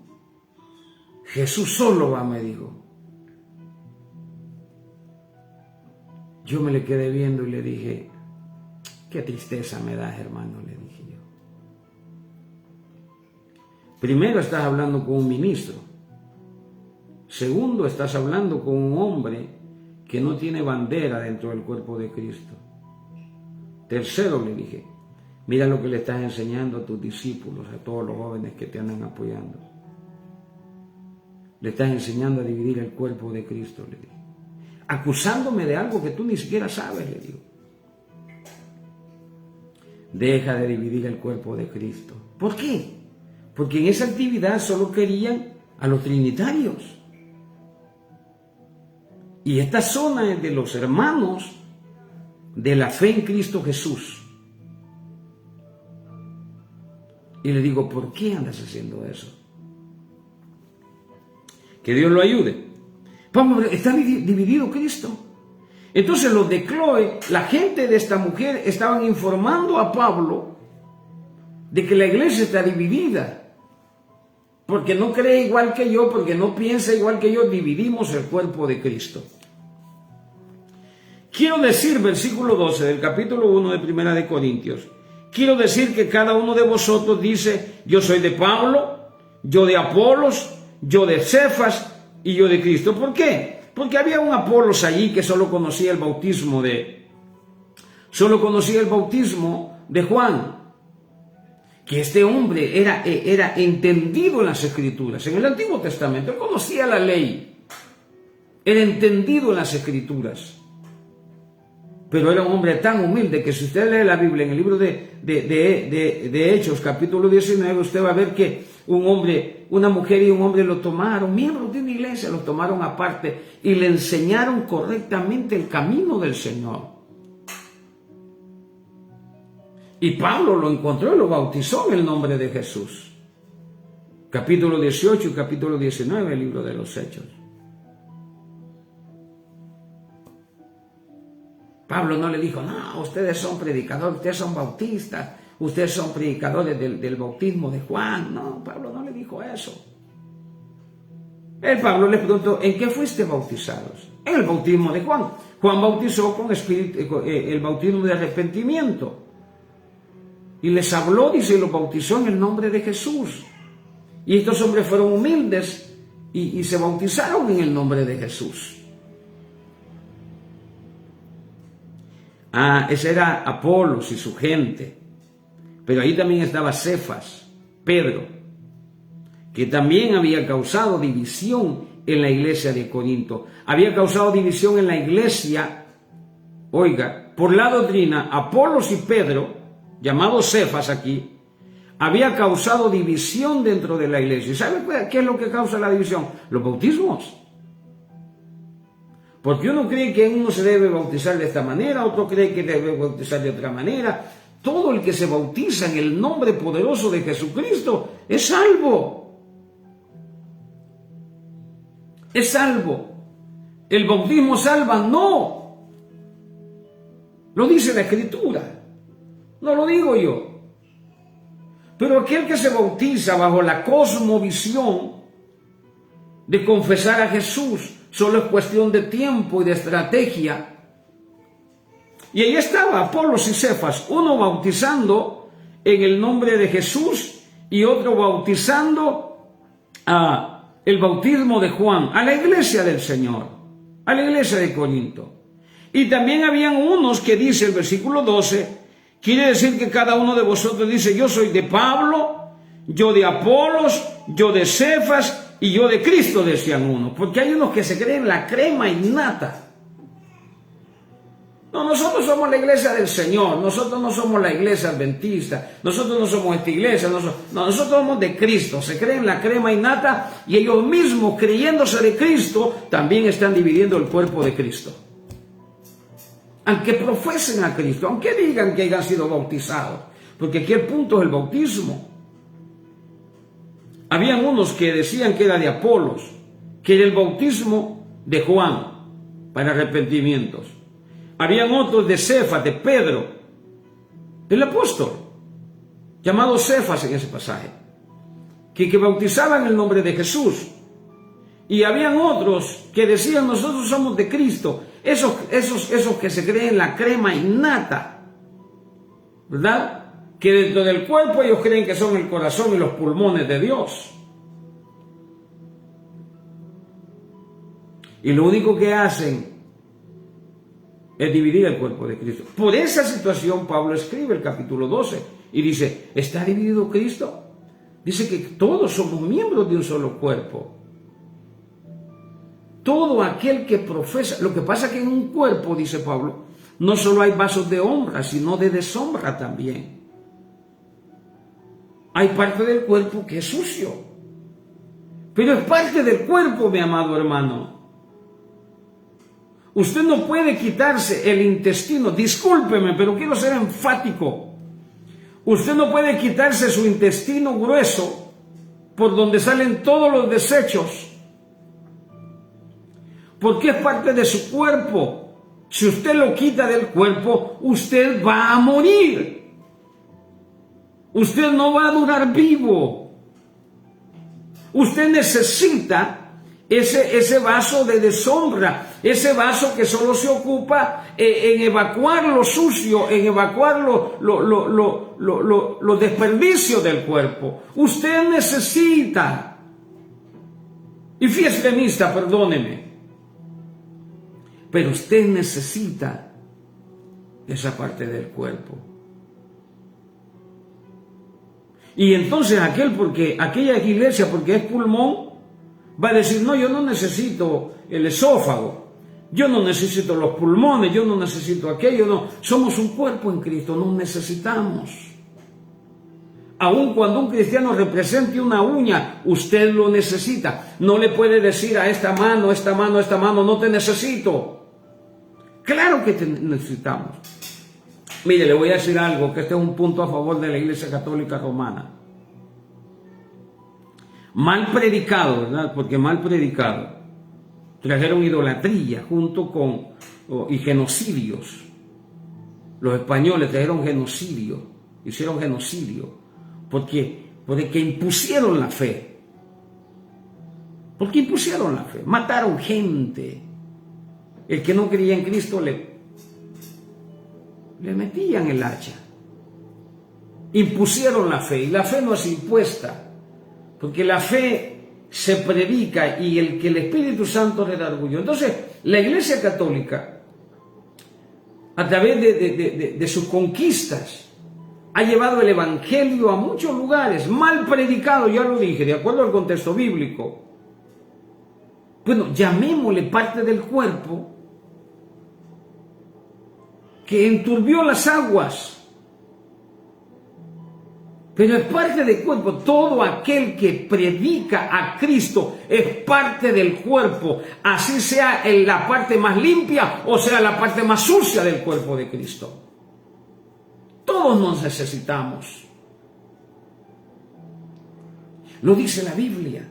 Jesús solo va, me dijo. Yo me le quedé viendo y le dije, qué tristeza me das, hermano, le dije yo. Primero, estás hablando con un ministro. Segundo, estás hablando con un hombre que no tiene bandera dentro del cuerpo de Cristo. Tercero, le dije, mira lo que le estás enseñando a tus discípulos, a todos los jóvenes que te andan apoyando. Le estás enseñando a dividir el cuerpo de Cristo, le dije. Acusándome de algo que tú ni siquiera sabes, le digo. Deja de dividir el cuerpo de Cristo. ¿Por qué? Porque en esa actividad solo querían a los trinitarios. Y esta zona es de los hermanos de la fe en Cristo Jesús. Y le digo, ¿por qué andas haciendo eso? Que Dios lo ayude. Vamos, está dividido Cristo. Entonces los de Cloé, la gente de esta mujer, estaban informando a Pablo de que la iglesia está dividida. Porque no cree igual que yo, porque no piensa igual que yo, dividimos el cuerpo de Cristo. Quiero decir, versículo 12 del capítulo 1 de Primera de Corintios, quiero decir que cada uno de vosotros dice, yo soy de Pablo, yo de Apolos, yo de Cefas y yo de Cristo. ¿Por qué? Porque había un Apolos allí que solo conocía el bautismo de Juan. Que este hombre era entendido en las Escrituras. En el Antiguo Testamento, él conocía la ley. Era entendido en las Escrituras. Pero era un hombre tan humilde que si usted lee la Biblia en el libro de Hechos, capítulo 19, usted va a ver que un hombre, una mujer y un hombre lo tomaron, miembros de una iglesia, lo tomaron aparte y le enseñaron correctamente el camino del Señor. Y Pablo lo encontró y lo bautizó en el nombre de Jesús. Capítulo 18 y capítulo 19 del libro de los Hechos. Pablo no le dijo, no, ustedes son predicadores, ustedes son bautistas, ustedes son predicadores del bautismo de Juan. No, Pablo no le dijo eso. Pablo le preguntó, ¿en qué fuiste bautizados? En el bautismo de Juan. Juan bautizó con el bautismo de arrepentimiento. Y les habló, dice, y los bautizó en el nombre de Jesús. Y estos hombres fueron humildes y se bautizaron en el nombre de Jesús. Ese era Apolos y su gente. Pero ahí también estaba Cefas, Pedro, que también había causado división en la iglesia de Corinto. Había causado división en la iglesia, oiga, por la doctrina. Apolos y Pedro, llamado Cefas aquí, había causado división dentro de la iglesia. ¿Y sabe qué es lo que causa la división? Los bautismos. Porque uno cree que uno se debe bautizar de esta manera, otro cree que debe bautizar de otra manera. Todo el que se bautiza en el nombre poderoso de Jesucristo es salvo. Es salvo. ¿El bautismo salva? No. Lo dice la Escritura. No lo digo yo. Pero aquel que se bautiza bajo la cosmovisión de confesar a Jesús, solo es cuestión de tiempo y de estrategia. Y ahí estaba Apolos y Cefas, uno bautizando en el nombre de Jesús y otro bautizando el bautismo de Juan, a la iglesia del Señor, a la iglesia de Corinto. Y también habían unos que dice el versículo 12, quiere decir que cada uno de vosotros dice, yo soy de Pablo, yo de Apolos, yo de Cefas y yo de Cristo, decían unos. Porque hay unos que se creen la crema innata. No, nosotros somos la iglesia del Señor, nosotros no somos la iglesia adventista, nosotros no somos esta iglesia, nosotros somos de Cristo. Se creen la crema innata y ellos mismos, creyéndose de Cristo, también están dividiendo el cuerpo de Cristo. Aunque profesen a Cristo, aunque digan que hayan sido bautizados, porque aquí el punto es el bautismo. Habían unos que decían que era de Apolos, que era el bautismo de Juan para arrepentimientos. Habían otros de Cefas, de Pedro, del apóstol, llamado Cefas en ese pasaje, que bautizaban el nombre de Jesús. Y habían otros que decían, nosotros somos de Cristo. Esos que se creen la crema innata, ¿verdad? Que dentro del cuerpo ellos creen que son el corazón y los pulmones de Dios. Y lo único que hacen es dividir el cuerpo de Cristo. Por esa situación Pablo escribe el capítulo 12 y dice, ¿está dividido Cristo? Dice que todos somos miembros de un solo cuerpo. Todo aquel que profesa, lo que pasa es que en un cuerpo, dice Pablo, no solo hay vasos de honra, sino de deshonra también. Hay parte del cuerpo que es sucio, pero es parte del cuerpo, mi amado hermano. Usted no puede quitarse el intestino, discúlpeme, pero quiero ser enfático. Usted no puede quitarse su intestino grueso, por donde salen todos los desechos, porque es parte de su cuerpo. Si usted lo quita del cuerpo, usted va a morir. Usted no va a durar vivo. Usted necesita ese vaso de deshonra, ese vaso que solo se ocupa en evacuar lo sucio, en evacuar los desperdicios del cuerpo. Usted necesita, y fiestemista, perdóneme, pero usted necesita esa parte del cuerpo. Y entonces aquella iglesia, porque es pulmón, va a decir, no, yo no necesito el esófago, yo no necesito los pulmones, yo no necesito aquello, no. Somos un cuerpo en Cristo, nos necesitamos. Aun cuando un cristiano represente una uña, usted lo necesita. No le puede decir a esta mano, no te necesito. Claro que te necesitamos. Mire, le voy a decir algo, que este es un punto a favor de la Iglesia Católica Romana. Mal predicado, ¿verdad? Porque mal predicado. Trajeron idolatría junto con y genocidios. Los españoles trajeron genocidio, hicieron genocidio, porque impusieron la fe. Porque impusieron la fe, mataron gente. El que no creía en Cristo le metían el hacha. Impusieron la fe, y la fe no es impuesta, porque la fe se predica y el que el Espíritu Santo le da orgullo. Entonces, la Iglesia Católica, a través de sus conquistas, ha llevado el Evangelio a muchos lugares, mal predicado, ya lo dije, de acuerdo al contexto bíblico. Bueno, llamémosle parte del cuerpo que enturbió las aguas, pero es parte del cuerpo. Todo aquel que predica a Cristo es parte del cuerpo, así sea en la parte más limpia o sea la parte más sucia del cuerpo de Cristo. Todos nos necesitamos. Lo dice la Biblia.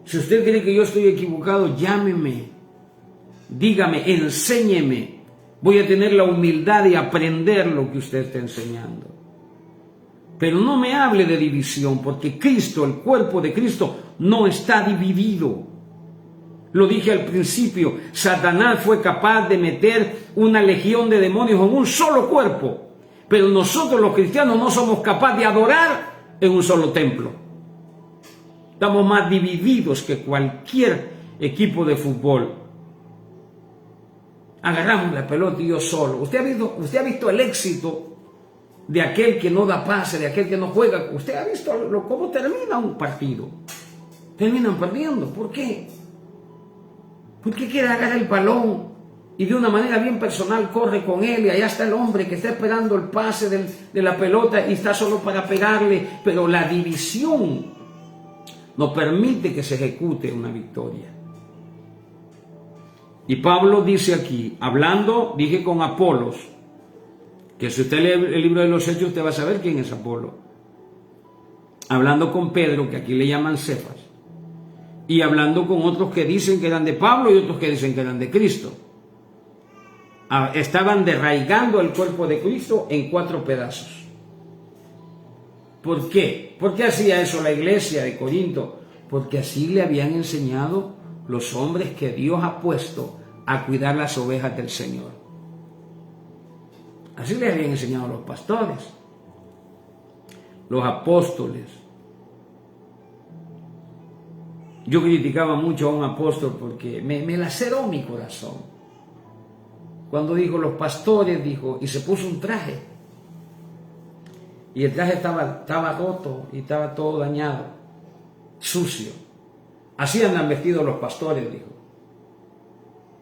Si usted cree que yo estoy equivocado, llámeme, dígame, enséñeme. Voy a tener la humildad de aprender lo que usted está enseñando. Pero no me hable de división, porque Cristo, el cuerpo de Cristo, no está dividido. Lo dije al principio, Satanás fue capaz de meter una legión de demonios en un solo cuerpo, pero nosotros los cristianos no somos capaces de adorar en un solo templo. Estamos más divididos que cualquier equipo de fútbol. Agarramos la pelota y yo solo. ¿Usted ha visto el éxito de aquel que no da pase, de aquel que no juega? ¿Usted ha visto cómo termina un partido? Terminan perdiendo. ¿Por qué? Porque quiere agarrar el balón y de una manera bien personal corre con él, y allá está el hombre que está esperando el pase de la pelota y está solo para pegarle. Pero la división no permite que se ejecute una victoria. Y Pablo dice aquí, hablando, dije con Apolos, que si usted lee el libro de los Hechos, usted va a saber quién es Apolo. Hablando con Pedro, que aquí le llaman Cefas, y hablando con otros que dicen que eran de Pablo y otros que dicen que eran de Cristo. Estaban derraigando el cuerpo de Cristo en 4 pedazos. ¿Por qué? ¿Por qué hacía eso la iglesia de Corinto? Porque así le habían enseñado los hombres que Dios ha puesto a cuidar las ovejas del Señor. Así le habían enseñado los pastores, los apóstoles. Yo criticaba mucho a un apóstol porque me laceró mi corazón. Cuando dijo los pastores, dijo, y se puso un traje. Y el traje estaba roto y estaba todo dañado, sucio. Así andan vestidos los pastores, dijo,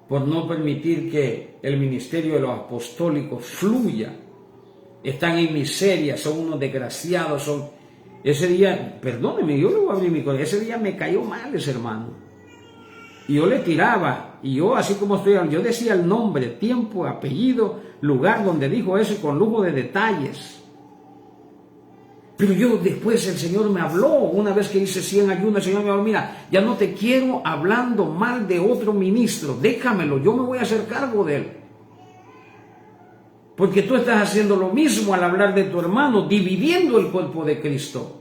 por no permitir que el ministerio de los apostólicos fluya. Están en miseria, son unos desgraciados, Ese día, perdóneme, yo le voy a abrir mi corazón, ese día me cayó mal ese hermano. Y yo le tiraba, y yo así como estoy, yo decía el nombre, tiempo, apellido, lugar donde dijo eso, con lujo de detalles. Pero yo después el Señor me habló, una vez que hice 100 ayunos, el Señor me habló, mira, ya no te quiero hablando mal de otro ministro, déjamelo, yo me voy a hacer cargo de él. Porque tú estás haciendo lo mismo al hablar de tu hermano, dividiendo el cuerpo de Cristo.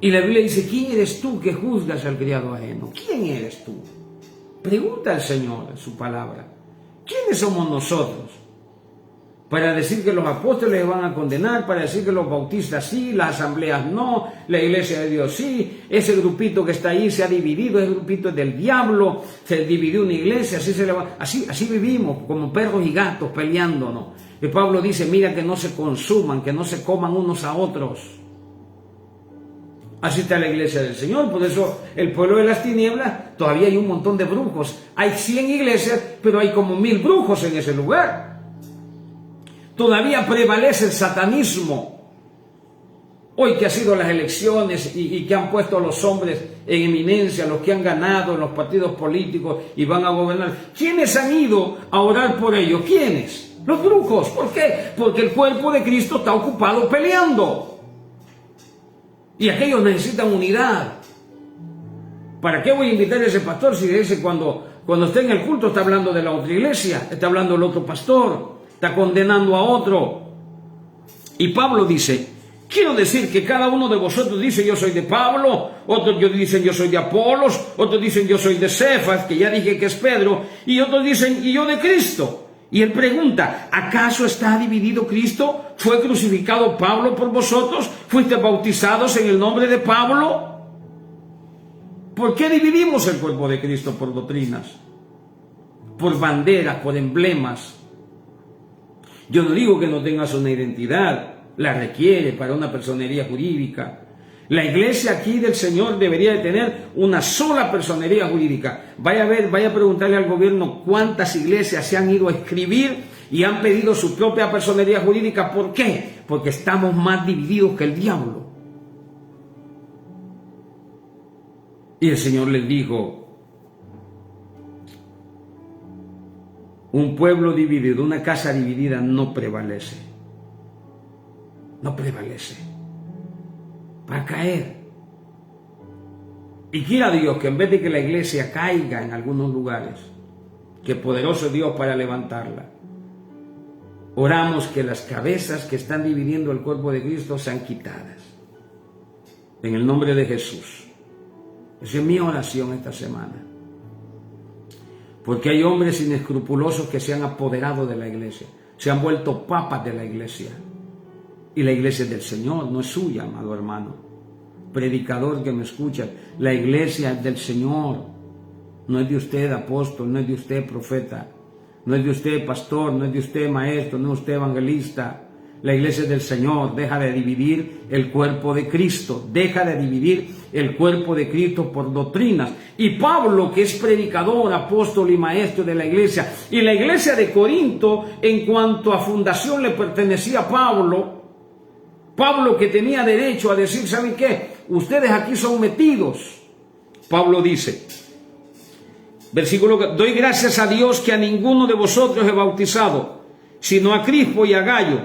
Y la Biblia dice, ¿quién eres tú que juzgas al criado ajeno? ¿Quién eres tú? Pregunta al Señor en su palabra. ¿Quiénes somos nosotros? Para decir que los apóstoles van a condenar, para decir que los bautistas sí, las asambleas no, la iglesia de Dios sí, ese grupito que está ahí se ha dividido, ese grupito es del diablo, se dividió una iglesia, así vivimos, como perros y gatos peleándonos. Y Pablo dice, mira que no se consuman, que no se coman unos a otros. Así está la iglesia del Señor. Por eso el pueblo de las tinieblas, todavía hay un montón de brujos. Hay 100 iglesias, pero hay como 1000 brujos en ese lugar. Todavía prevalece el satanismo. Hoy que ha sido las elecciones y que han puesto a los hombres en eminencia, los que han ganado en los partidos políticos y van a gobernar. ¿Quiénes han ido a orar por ellos? ¿Quiénes? Los brujos. ¿Por qué? Porque el cuerpo de Cristo está ocupado peleando. Y aquellos necesitan unidad. ¿Para qué voy a invitar a ese pastor si ese cuando esté en el culto está hablando de la otra iglesia, está hablando del otro pastor, está condenando a otro? Y Pablo dice, quiero decir que cada uno de vosotros dice yo soy de Pablo, otros dicen yo soy de Apolos, otros dicen yo soy de Cefas, que ya dije que es Pedro, y otros dicen y yo de Cristo. Y él pregunta, ¿acaso está dividido Cristo? ¿Fue crucificado Pablo por vosotros? ¿Fuiste bautizados en el nombre de Pablo? ¿Por qué dividimos el cuerpo de Cristo por doctrinas? Por banderas, por emblemas. Yo no digo que no tengas una identidad, la requiere para una personería jurídica. La iglesia aquí del Señor debería de tener una sola personería jurídica. Vaya a preguntarle al gobierno cuántas iglesias se han ido a escribir y han pedido su propia personería jurídica. ¿Por qué? Porque estamos más divididos que el diablo. Y el Señor les dijo, un pueblo dividido, una casa dividida no prevalece. No prevalece. Va a caer. Y quiera Dios que en vez de que la iglesia caiga en algunos lugares, que poderoso es Dios para levantarla, oramos que las cabezas que están dividiendo el cuerpo de Cristo sean quitadas. En el nombre de Jesús. Esa es mi oración esta semana. Porque hay hombres inescrupulosos que se han apoderado de la iglesia, se han vuelto papas de la iglesia. Y la iglesia es del Señor, no es suya, amado hermano. Predicador que me escucha, la iglesia es del Señor. No es de usted, apóstol, no es de usted, profeta, no es de usted, pastor, no es de usted, maestro, no es de usted, evangelista. La iglesia es del Señor. Deja de dividir el cuerpo de Cristo. Deja de dividir el cuerpo de Cristo por doctrinas. Y Pablo, que es predicador, apóstol y maestro de la iglesia, y la iglesia de Corinto, en cuanto a fundación le pertenecía a Pablo, que tenía derecho a decir, ¿saben qué? Ustedes aquí son metidos. Pablo dice, versículo, doy gracias a Dios que a ninguno de vosotros he bautizado, sino a Crispo y a Gallo,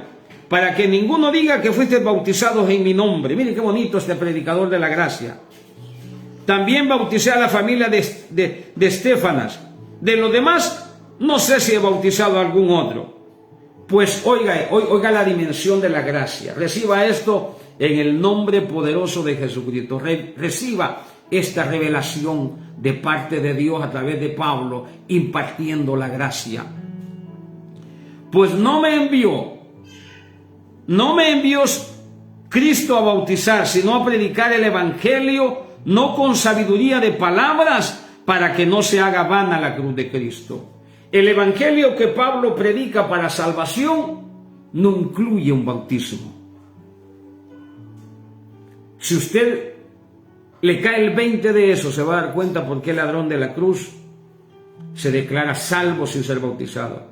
para que ninguno diga que fuiste bautizados en mi nombre. Miren qué bonito este predicador de la gracia. También bauticé a la familia de Estéfanas. De los demás, no sé si he bautizado a algún otro. Pues oiga la dimensión de la gracia. Reciba esto en el nombre poderoso de Jesucristo. Reciba esta revelación de parte de Dios a través de Pablo, impartiendo la gracia. Pues no me envió Cristo a bautizar, sino a predicar el evangelio, no con sabiduría de palabras, para que no se haga vana la cruz de Cristo. El evangelio que Pablo predica para salvación no incluye un bautismo. Si usted le cae el 20 de eso, se va a dar cuenta por qué el ladrón de la cruz se declara salvo sin ser bautizado.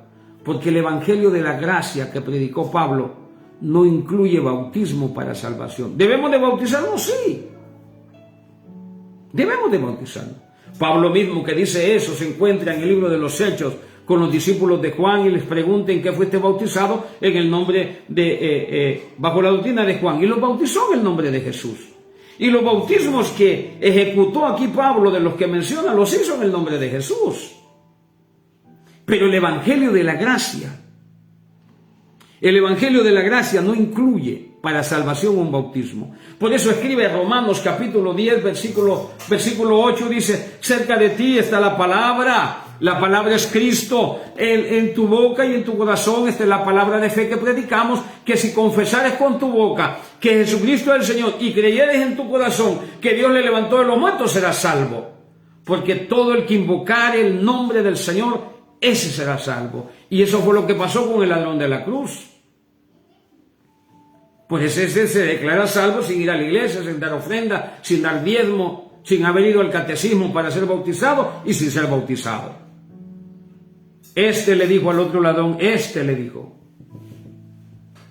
Porque el evangelio de la gracia que predicó Pablo no incluye bautismo para salvación. ¿Debemos de bautizarnos? Sí. Debemos de bautizarnos. Pablo mismo, que dice eso, se encuentra en el libro de los Hechos con los discípulos de Juan y les pregunta en qué fuiste bautizado, en el nombre bajo la doctrina de Juan, y los bautizó en el nombre de Jesús. Y los bautismos que ejecutó aquí Pablo, de los que menciona, los hizo en el nombre de Jesús. Pero el evangelio de la gracia, no incluye para salvación un bautismo. Por eso escribe Romanos capítulo 10, versículo 8, dice, cerca de ti está la palabra es Cristo, en tu boca y en tu corazón. Esta es la palabra de fe que predicamos, que si confesares con tu boca que Jesucristo es el Señor y creyeres en tu corazón que Dios le levantó de los muertos, serás salvo. Porque todo el que invocare el nombre del Señor, ese será salvo. Y eso fue lo que pasó con el ladrón de la cruz. Pues ese se declara salvo sin ir a la iglesia, sin dar ofrenda, sin dar diezmo, sin haber ido al catecismo para ser bautizado y sin ser bautizado. Este le dijo al otro ladrón, le dijo,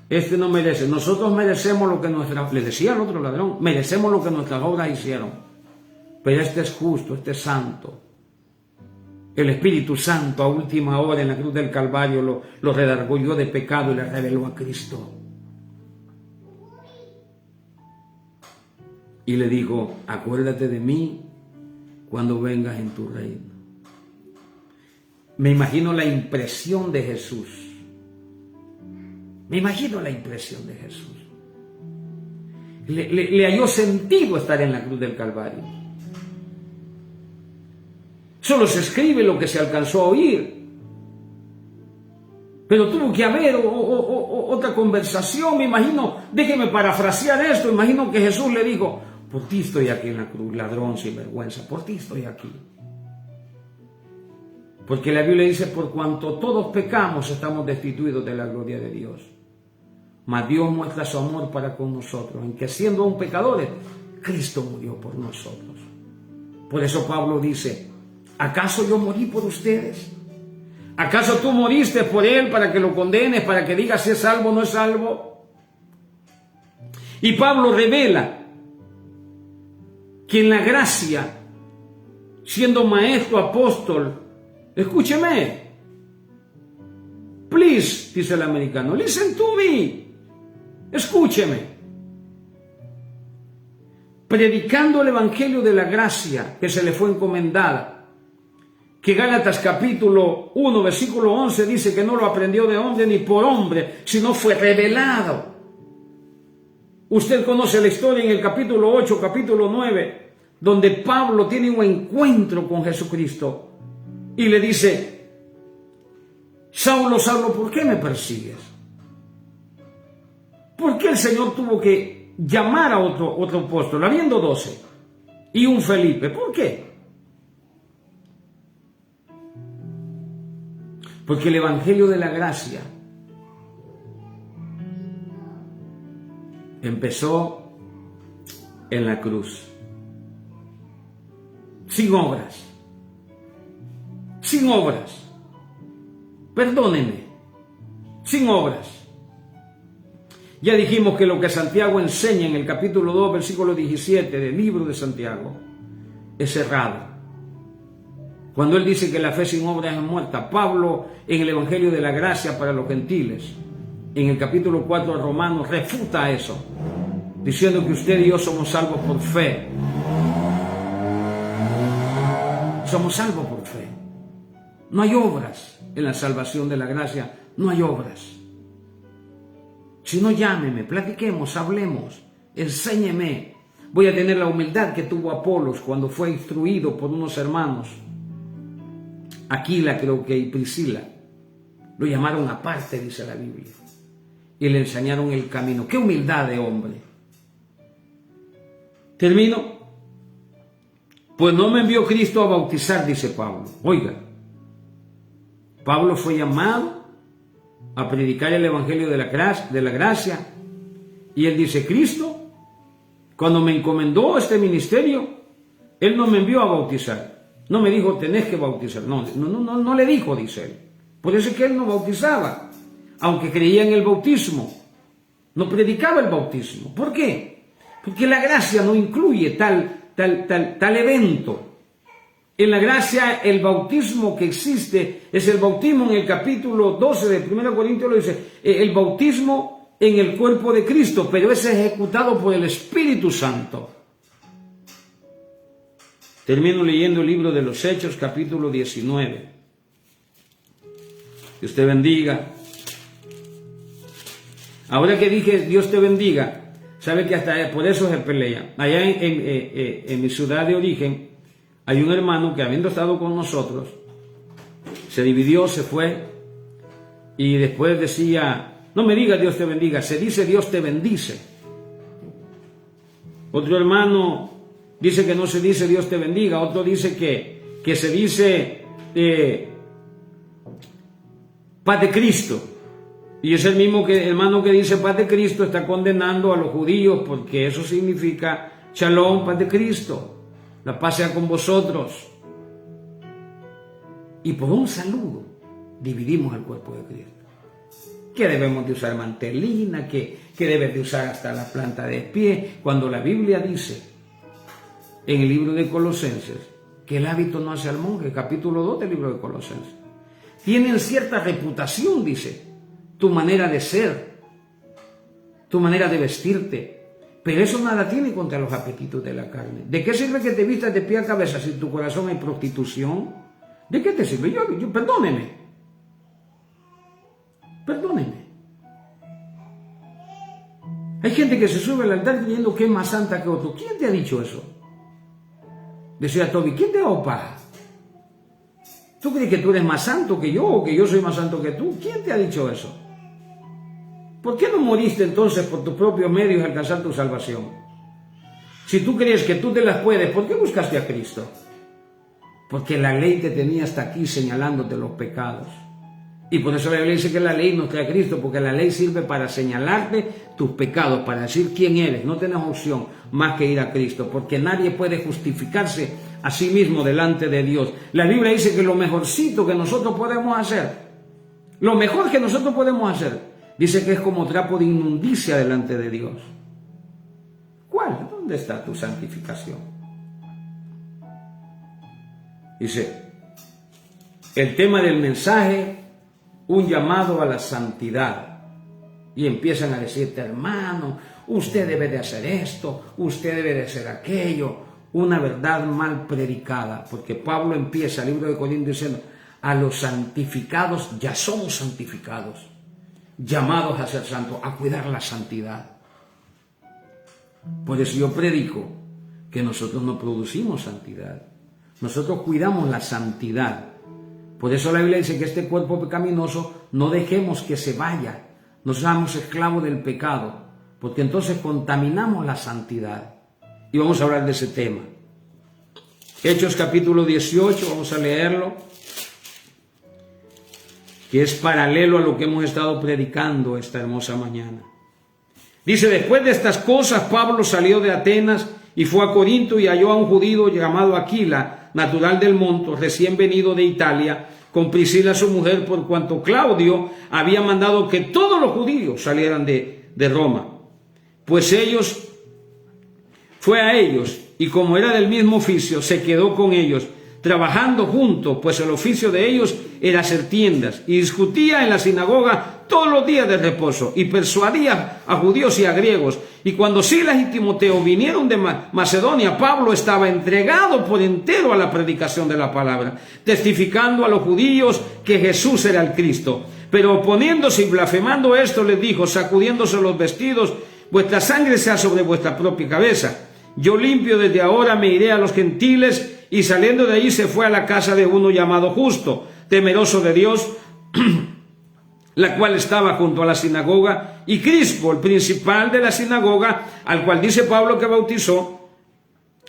este no merece. Nosotros merecemos lo que nuestras, le decía al otro ladrón, merecemos lo que nuestras obras hicieron. Pero este es justo, este es santo. El Espíritu Santo a última hora en la cruz del Calvario lo redarguyó de pecado y le reveló a Cristo. Y le dijo, acuérdate de mí cuando vengas en tu reino. Me imagino la impresión de Jesús. Me imagino la impresión de Jesús. Le halló sentido estar en la cruz del Calvario. Solo se escribe lo que se alcanzó a oír. Pero tuvo que haber otra conversación, me imagino. Déjeme parafrasear esto. Imagino que Jesús le dijo, por ti estoy aquí en la cruz, ladrón sin vergüenza, por ti estoy aquí. Porque la Biblia dice, por cuanto todos pecamos, estamos destituidos de la gloria de Dios. Mas Dios muestra su amor para con nosotros, en que siendo aún pecadores, Cristo murió por nosotros. Por eso Pablo dice, ¿acaso yo morí por ustedes? ¿Acaso tú moriste por él para que lo condenes, para que digas si es salvo o no es salvo? Y Pablo revela que en la gracia, siendo maestro, apóstol, escúcheme, please, dice el americano, listen to me, escúcheme, predicando el evangelio de la gracia que se le fue encomendada, que Gálatas capítulo 1, versículo 11 dice que no lo aprendió de hombre ni por hombre, sino fue revelado. Usted conoce la historia en el capítulo 8, capítulo 9, donde Pablo tiene un encuentro con Jesucristo y le dice, Saulo, Saulo, ¿por qué me persigues? ¿Por qué el Señor tuvo que llamar a otro apóstol, habiendo 12, y un Felipe? ¿Por qué? Porque el evangelio de la gracia empezó en la cruz, sin obras, perdónenme, sin obras. Ya dijimos que lo que Santiago enseña en el capítulo 2, versículo 17 del libro de Santiago es errado. Cuando él dice que la fe sin obras es muerta, Pablo en el Evangelio de la Gracia para los gentiles, en el capítulo 4 de Romanos, refuta eso, diciendo que usted y yo somos salvos por fe. Somos salvos por fe. No hay obras en la salvación de la gracia, no hay obras. Si no, llámeme, platiquemos, hablemos, enséñeme. Voy a tener la humildad que tuvo Apolos cuando fue instruido por unos hermanos. Aquila, creo que, y Priscila. Lo llamaron aparte, dice la Biblia. Y le enseñaron el camino. ¡Qué humildad de hombre! Termino. Pues no me envió Cristo a bautizar, dice Pablo. Oiga, Pablo fue llamado a predicar el evangelio de la gracia. Y él dice, Cristo, cuando me encomendó este ministerio, él no me envió a bautizar. No me dijo, tenés que bautizar. No le dijo, dice él. Por eso es que él no bautizaba, aunque creía en el bautismo. No predicaba el bautismo. ¿Por qué? Porque la gracia no incluye tal evento. En la gracia, el bautismo que existe es el bautismo en el capítulo 12 de 1 Corintios, lo dice, el bautismo en el cuerpo de Cristo, pero es ejecutado por el Espíritu Santo. Termino leyendo el libro de los Hechos, capítulo 19. Dios te bendiga. Ahora que dije Dios te bendiga, sabe que hasta por eso se pelea. Allá en mi ciudad de origen, hay un hermano que, habiendo estado con nosotros, se dividió, se fue, y después decía, no me diga Dios te bendiga, se dice Dios te bendice. Otro hermano dice que no se dice Dios te bendiga, otro dice que se dice paz de Cristo. Y es el mismo hermano que dice paz de Cristo está condenando a los judíos, porque eso significa shalom, paz de Cristo. La paz sea con vosotros. Y por un saludo dividimos el cuerpo de Cristo. que debemos de usar mantelina, que debes de usar hasta la planta de pie, cuando la Biblia dice en el libro de Colosenses que el hábito no hace al monje, capítulo 2 del libro de Colosenses. Tienen cierta reputación, dice, tu manera de ser, tu manera de vestirte, pero eso nada tiene contra los apetitos de la carne. ¿De qué sirve que te vistas de pie a cabeza si en tu corazón hay prostitución? ¿De qué te sirve? Perdóneme. Hay gente que se sube al altar creyendo que es más santa que otro. ¿Quién te ha dicho eso? Decía Toby, ¿quién te opa? ¿Tú crees que tú eres más santo que yo o que yo soy más santo que tú? ¿Quién te ha dicho eso? ¿Por qué no moriste entonces por tus propios medios a alcanzar tu salvación? Si tú crees que tú te las puedes, ¿por qué buscaste a Cristo? Porque la ley te tenía hasta aquí señalándote los pecados. Y por eso la Biblia dice que la ley no trae a Cristo, porque la ley sirve para señalarte tus pecados, para decir quién eres. No tienes opción más que ir a Cristo, porque nadie puede justificarse a sí mismo delante de Dios. La Biblia dice que lo mejorcito que nosotros podemos hacer, lo mejor que nosotros podemos hacer, dice que es como trapo de inmundicia delante de Dios. ¿Cuál? ¿Dónde está tu santificación? Dice, el tema del mensaje, un llamado a la santidad. Y empiezan a decirte, hermano, usted debe de hacer esto, usted debe de hacer aquello. Una verdad mal predicada, porque Pablo empieza el libro de Corintios diciendo, a los santificados ya somos santificados, llamados a ser santos, a cuidar la santidad. Por eso yo predico que nosotros no producimos santidad, nosotros cuidamos la santidad. Por eso la Biblia dice que este cuerpo pecaminoso no dejemos que se vaya, no seamos esclavos del pecado, porque entonces contaminamos la santidad. Y vamos a hablar de ese tema. Hechos capítulo 18, vamos a leerlo, que es paralelo a lo que hemos estado predicando esta hermosa mañana. Dice, después de estas cosas, Pablo salió de Atenas y fue a Corinto y halló a un judío llamado Aquila, natural del Monto, recién venido de Italia, con Priscila su mujer, por cuanto Claudio había mandado que todos los judíos salieran de Roma. Pues fue a ellos, y como era del mismo oficio, se quedó con ellos, trabajando juntos, pues el oficio de ellos era hacer tiendas, y discutía en la sinagoga todos los días de reposo, y persuadía a judíos y a griegos. Y cuando Silas y Timoteo vinieron de Macedonia, Pablo estaba entregado por entero a la predicación de la palabra, testificando a los judíos que Jesús era el Cristo. Pero oponiéndose y blasfemando esto, les dijo, sacudiéndose los vestidos, vuestra sangre sea sobre vuestra propia cabeza. Yo limpio desde ahora me iré a los gentiles. Y saliendo de allí se fue a la casa de uno llamado Justo, temeroso de Dios, la cual estaba junto a la sinagoga, y Crispo, el principal de la sinagoga, al cual dice Pablo que bautizó,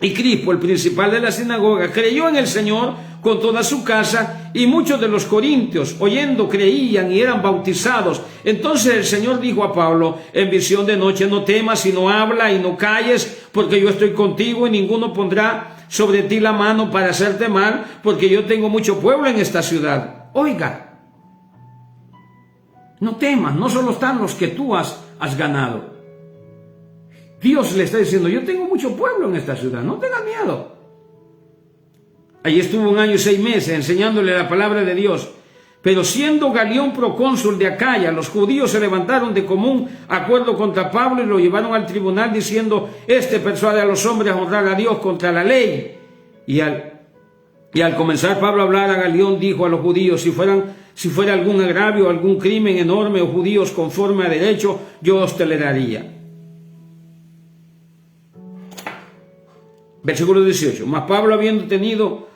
y Crispo, el principal de la sinagoga, creyó en el Señor con toda su casa, y muchos de los corintios, oyendo, creían y eran bautizados. Entonces el Señor dijo a Pablo en visión de noche, no temas, sino habla y no calles, porque yo estoy contigo, y ninguno pondrá sobre ti la mano para hacerte mal, porque yo tengo mucho pueblo en esta ciudad. Oiga, no temas, no solo están los que tú has ganado. Dios le está diciendo, yo tengo mucho pueblo en esta ciudad, no tengas miedo. Allí estuvo 1 año y 6 meses enseñándole la palabra de Dios. Pero siendo Galión procónsul de Acaya, los judíos se levantaron de común acuerdo contra Pablo y lo llevaron al tribunal diciendo, este persuade a los hombres a honrar a Dios contra la ley. Y al comenzar Pablo a hablar a Galión, dijo a los judíos, si fuera algún agravio, algún crimen enorme o judíos conforme a derecho, yo os toleraría. Versículo 18. Mas Pablo, habiendo tenido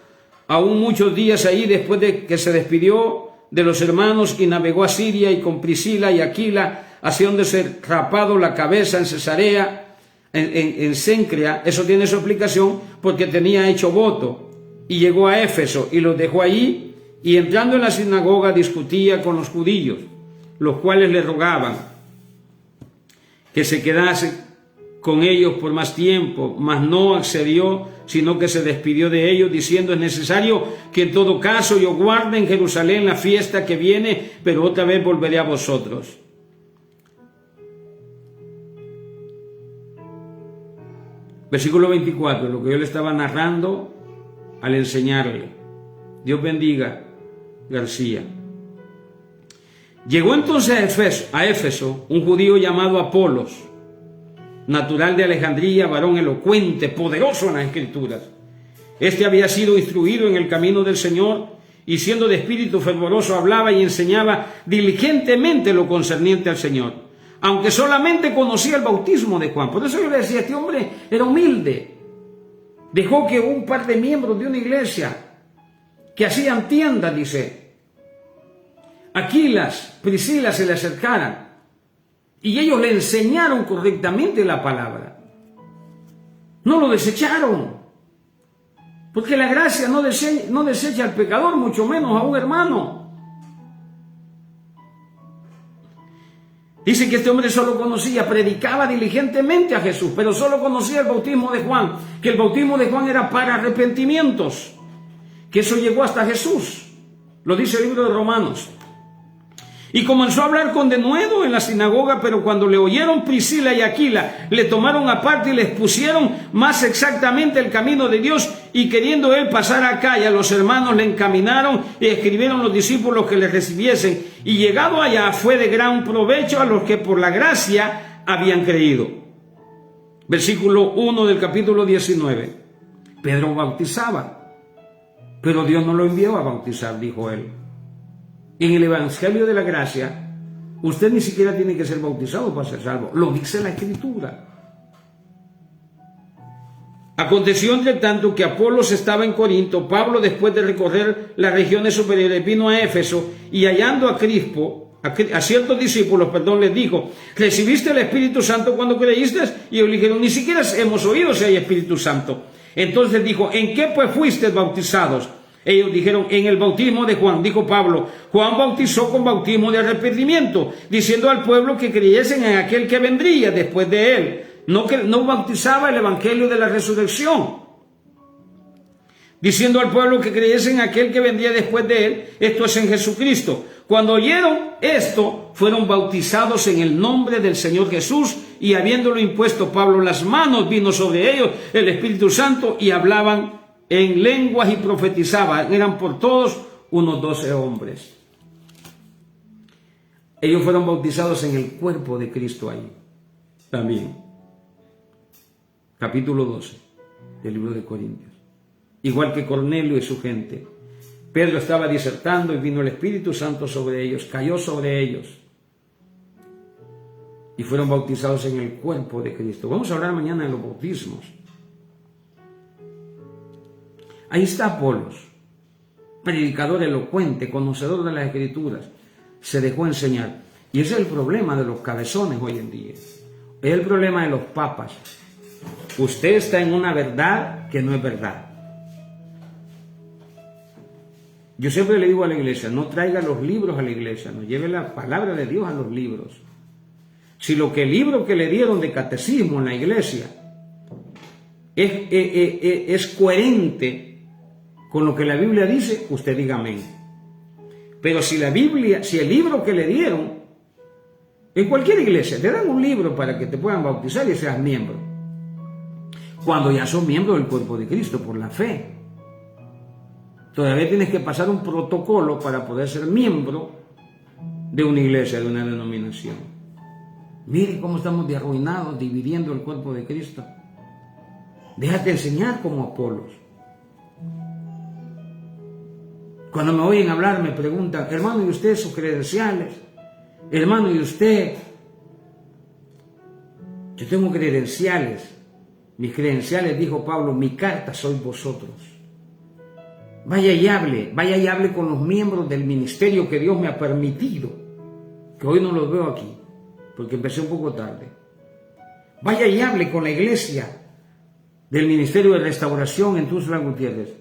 aún muchos días ahí, después de que se despidió de los hermanos y navegó a Siria, y con Priscila y Aquila, haciéndose rapado la cabeza en Cesarea, en Cencrea. Eso tiene su explicación porque tenía hecho voto, y llegó a Éfeso y los dejó allí, y entrando en la sinagoga discutía con los judíos, los cuales le rogaban que se quedase con ellos por más tiempo, mas no accedió, sino que se despidió de ellos, diciendo: es necesario que en todo caso yo guarde en Jerusalén la fiesta que viene, pero otra vez volveré a vosotros. Versículo 24, lo que yo le estaba narrando al enseñarle. Dios bendiga, García. Llegó entonces a Éfeso un judío llamado Apolos, natural de Alejandría, varón elocuente, poderoso en las Escrituras. Este había sido instruido en el camino del Señor y, siendo de espíritu fervoroso, hablaba y enseñaba diligentemente lo concerniente al Señor, aunque solamente conocía el bautismo de Juan. Por eso yo le decía, este hombre era humilde. Dejó que un par de miembros de una iglesia que hacían tiendas, dice, Aquilas, Priscila, se le acercaran y ellos le enseñaron correctamente la palabra. No lo desecharon, porque la gracia no desecha al pecador, mucho menos a un hermano. Dice que este hombre solo conocía, predicaba diligentemente a Jesús, pero solo conocía el bautismo de Juan, que el bautismo de Juan era para arrepentimientos, que eso llegó hasta Jesús, lo dice el libro de Romanos. Y comenzó a hablar con denuedo en la sinagoga, pero cuando le oyeron Priscila y Aquila, le tomaron aparte y les pusieron más exactamente el camino de Dios, y queriendo él pasar a Acaya, los hermanos le encaminaron y escribieron los discípulos que le recibiesen, y llegado allá fue de gran provecho a los que por la gracia habían creído. Versículo 1 del capítulo 19. Pedro bautizaba, pero Dios no lo envió a bautizar, dijo él. En el Evangelio de la Gracia, usted ni siquiera tiene que ser bautizado para ser salvo. Lo dice la Escritura. Aconteció entre tanto que Apolos estaba en Corinto. Pablo, después de recorrer las regiones superiores, vino a Éfeso y, hallando a ciertos discípulos, les dijo: ¿recibiste el Espíritu Santo cuando creíste? Y ellos le dijeron: ni siquiera hemos oído si hay Espíritu Santo. Entonces dijo: ¿en qué pues fuisteis bautizados? Ellos dijeron: en el bautismo de Juan. Dijo Pablo: Juan bautizó con bautismo de arrepentimiento, diciendo al pueblo que creyesen en aquel que vendría después de él. No bautizaba el evangelio de la resurrección, diciendo al pueblo que creyesen en aquel que vendría después de él, esto es, en Jesucristo. Cuando oyeron esto, fueron bautizados en el nombre del Señor Jesús, y habiéndolo impuesto Pablo las manos, vino sobre ellos el Espíritu Santo, y hablaban en lenguas y profetizaban. Eran por todos unos 12 hombres. Ellos fueron bautizados en el cuerpo de Cristo ahí también. Capítulo 12 del libro de Corintios. Igual que Cornelio y su gente. Pedro estaba disertando y vino el Espíritu Santo sobre ellos, cayó sobre ellos y fueron bautizados en el cuerpo de Cristo. Vamos a hablar mañana de los bautismos. Ahí está Apolos, predicador elocuente, conocedor de las Escrituras, se dejó enseñar. Y ese es el problema de los cabezones hoy en día. Es el problema de los papas. Usted está en una verdad que no es verdad. Yo siempre le digo a la iglesia: no traiga los libros a la iglesia, no lleve la palabra de Dios a los libros. Si el libro que le dieron de catecismo en la iglesia es coherente con lo que la Biblia dice, usted diga amén. Pero si el libro que le dieron, en cualquier iglesia te dan un libro para que te puedan bautizar y seas miembro, cuando ya son miembros del cuerpo de Cristo por la fe. Todavía tienes que pasar un protocolo para poder ser miembro de una iglesia, de una denominación. Mire cómo estamos de arruinados, dividiendo el cuerpo de Cristo. Déjate enseñar como Apolos. Cuando me oyen hablar me preguntan: hermano, ¿y usted sus credenciales? Hermano, ¿y usted? Yo tengo credenciales. Mis credenciales, dijo Pablo, mi carta sois vosotros. Vaya y hable con los miembros del ministerio que Dios me ha permitido, que hoy no los veo aquí, porque empecé un poco tarde. Vaya y hable con la iglesia del Ministerio de Restauración en Tuxtla Gutiérrez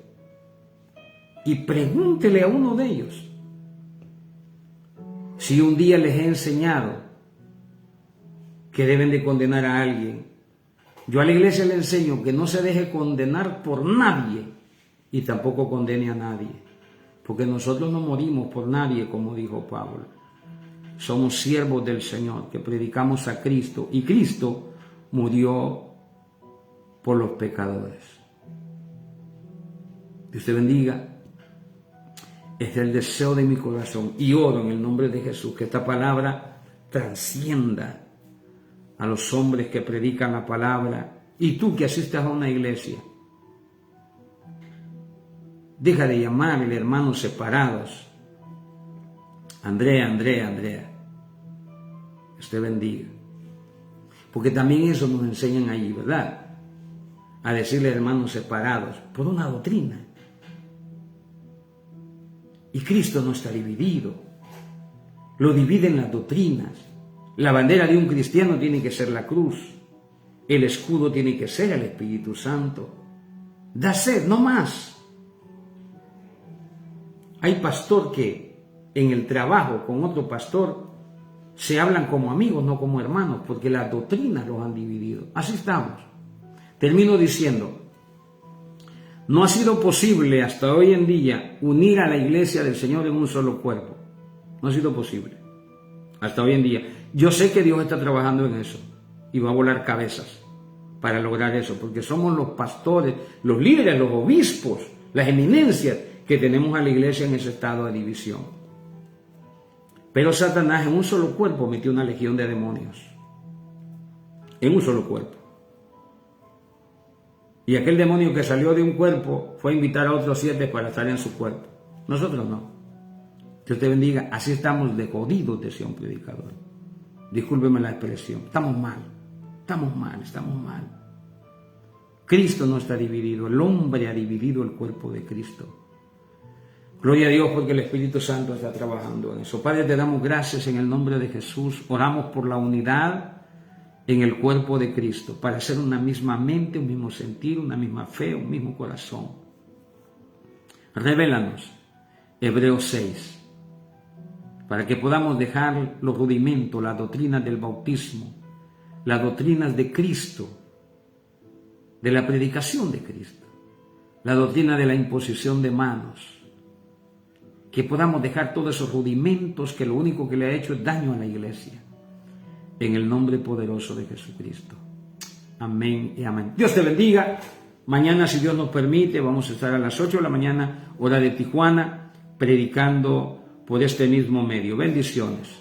y pregúntele a uno de ellos si un día les he enseñado que deben de condenar a alguien Yo a la iglesia le enseño que no se deje condenar por nadie y tampoco condene a nadie, porque nosotros no morimos por nadie, como dijo Pablo. Somos siervos del Señor, que predicamos a Cristo, y Cristo murió por los pecadores. Dios te bendiga. Este es el deseo de mi corazón y oro en el nombre de Jesús, que esta palabra trascienda a los hombres que predican la palabra, y tú que asistas a una iglesia, deja de llamarle hermanos separados. Andrea, Dios te bendiga. Porque también eso nos enseñan ahí, ¿verdad? A decirle hermanos separados por una doctrina. Y Cristo no está dividido. Lo dividen las doctrinas. La bandera de un cristiano tiene que ser la cruz. El escudo tiene que ser el Espíritu Santo. That's it, no más. Hay pastor que en el trabajo con otro pastor se hablan como amigos, no como hermanos, porque las doctrinas los han dividido. Así estamos. Termino diciendo, no ha sido posible hasta hoy en día unir a la iglesia del Señor en un solo cuerpo. No ha sido posible hasta hoy en día. Yo sé que Dios está trabajando en eso y va a volar cabezas para lograr eso, porque somos los pastores, los líderes, los obispos, las eminencias que tenemos a la iglesia en ese estado de división. Pero Satanás en un solo cuerpo metió una legión de demonios. En un solo cuerpo. Y aquel demonio que salió de un cuerpo fue a invitar a otros 7 para estar en su cuerpo. Nosotros no. Dios te bendiga. Así estamos de jodidos, decía un predicador. Discúlpeme la expresión. Estamos mal. Cristo no está dividido. El hombre ha dividido el cuerpo de Cristo. Gloria a Dios porque el Espíritu Santo está trabajando en eso. Padre, te damos gracias en el nombre de Jesús. Oramos por la unidad en el cuerpo de Cristo, para ser una misma mente, un mismo sentir, una misma fe, un mismo corazón. Revélanos Hebreos 6, para que podamos dejar los rudimentos, las doctrinas del bautismo, las doctrinas de Cristo, de la predicación de Cristo, la doctrina de la imposición de manos, que podamos dejar todos esos rudimentos que lo único que le ha hecho es daño a la iglesia. En el nombre poderoso de Jesucristo. Amén y amén. Dios te bendiga. Mañana, si Dios nos permite, vamos a estar a las 8 de la mañana, hora de Tijuana, predicando por este mismo medio. Bendiciones.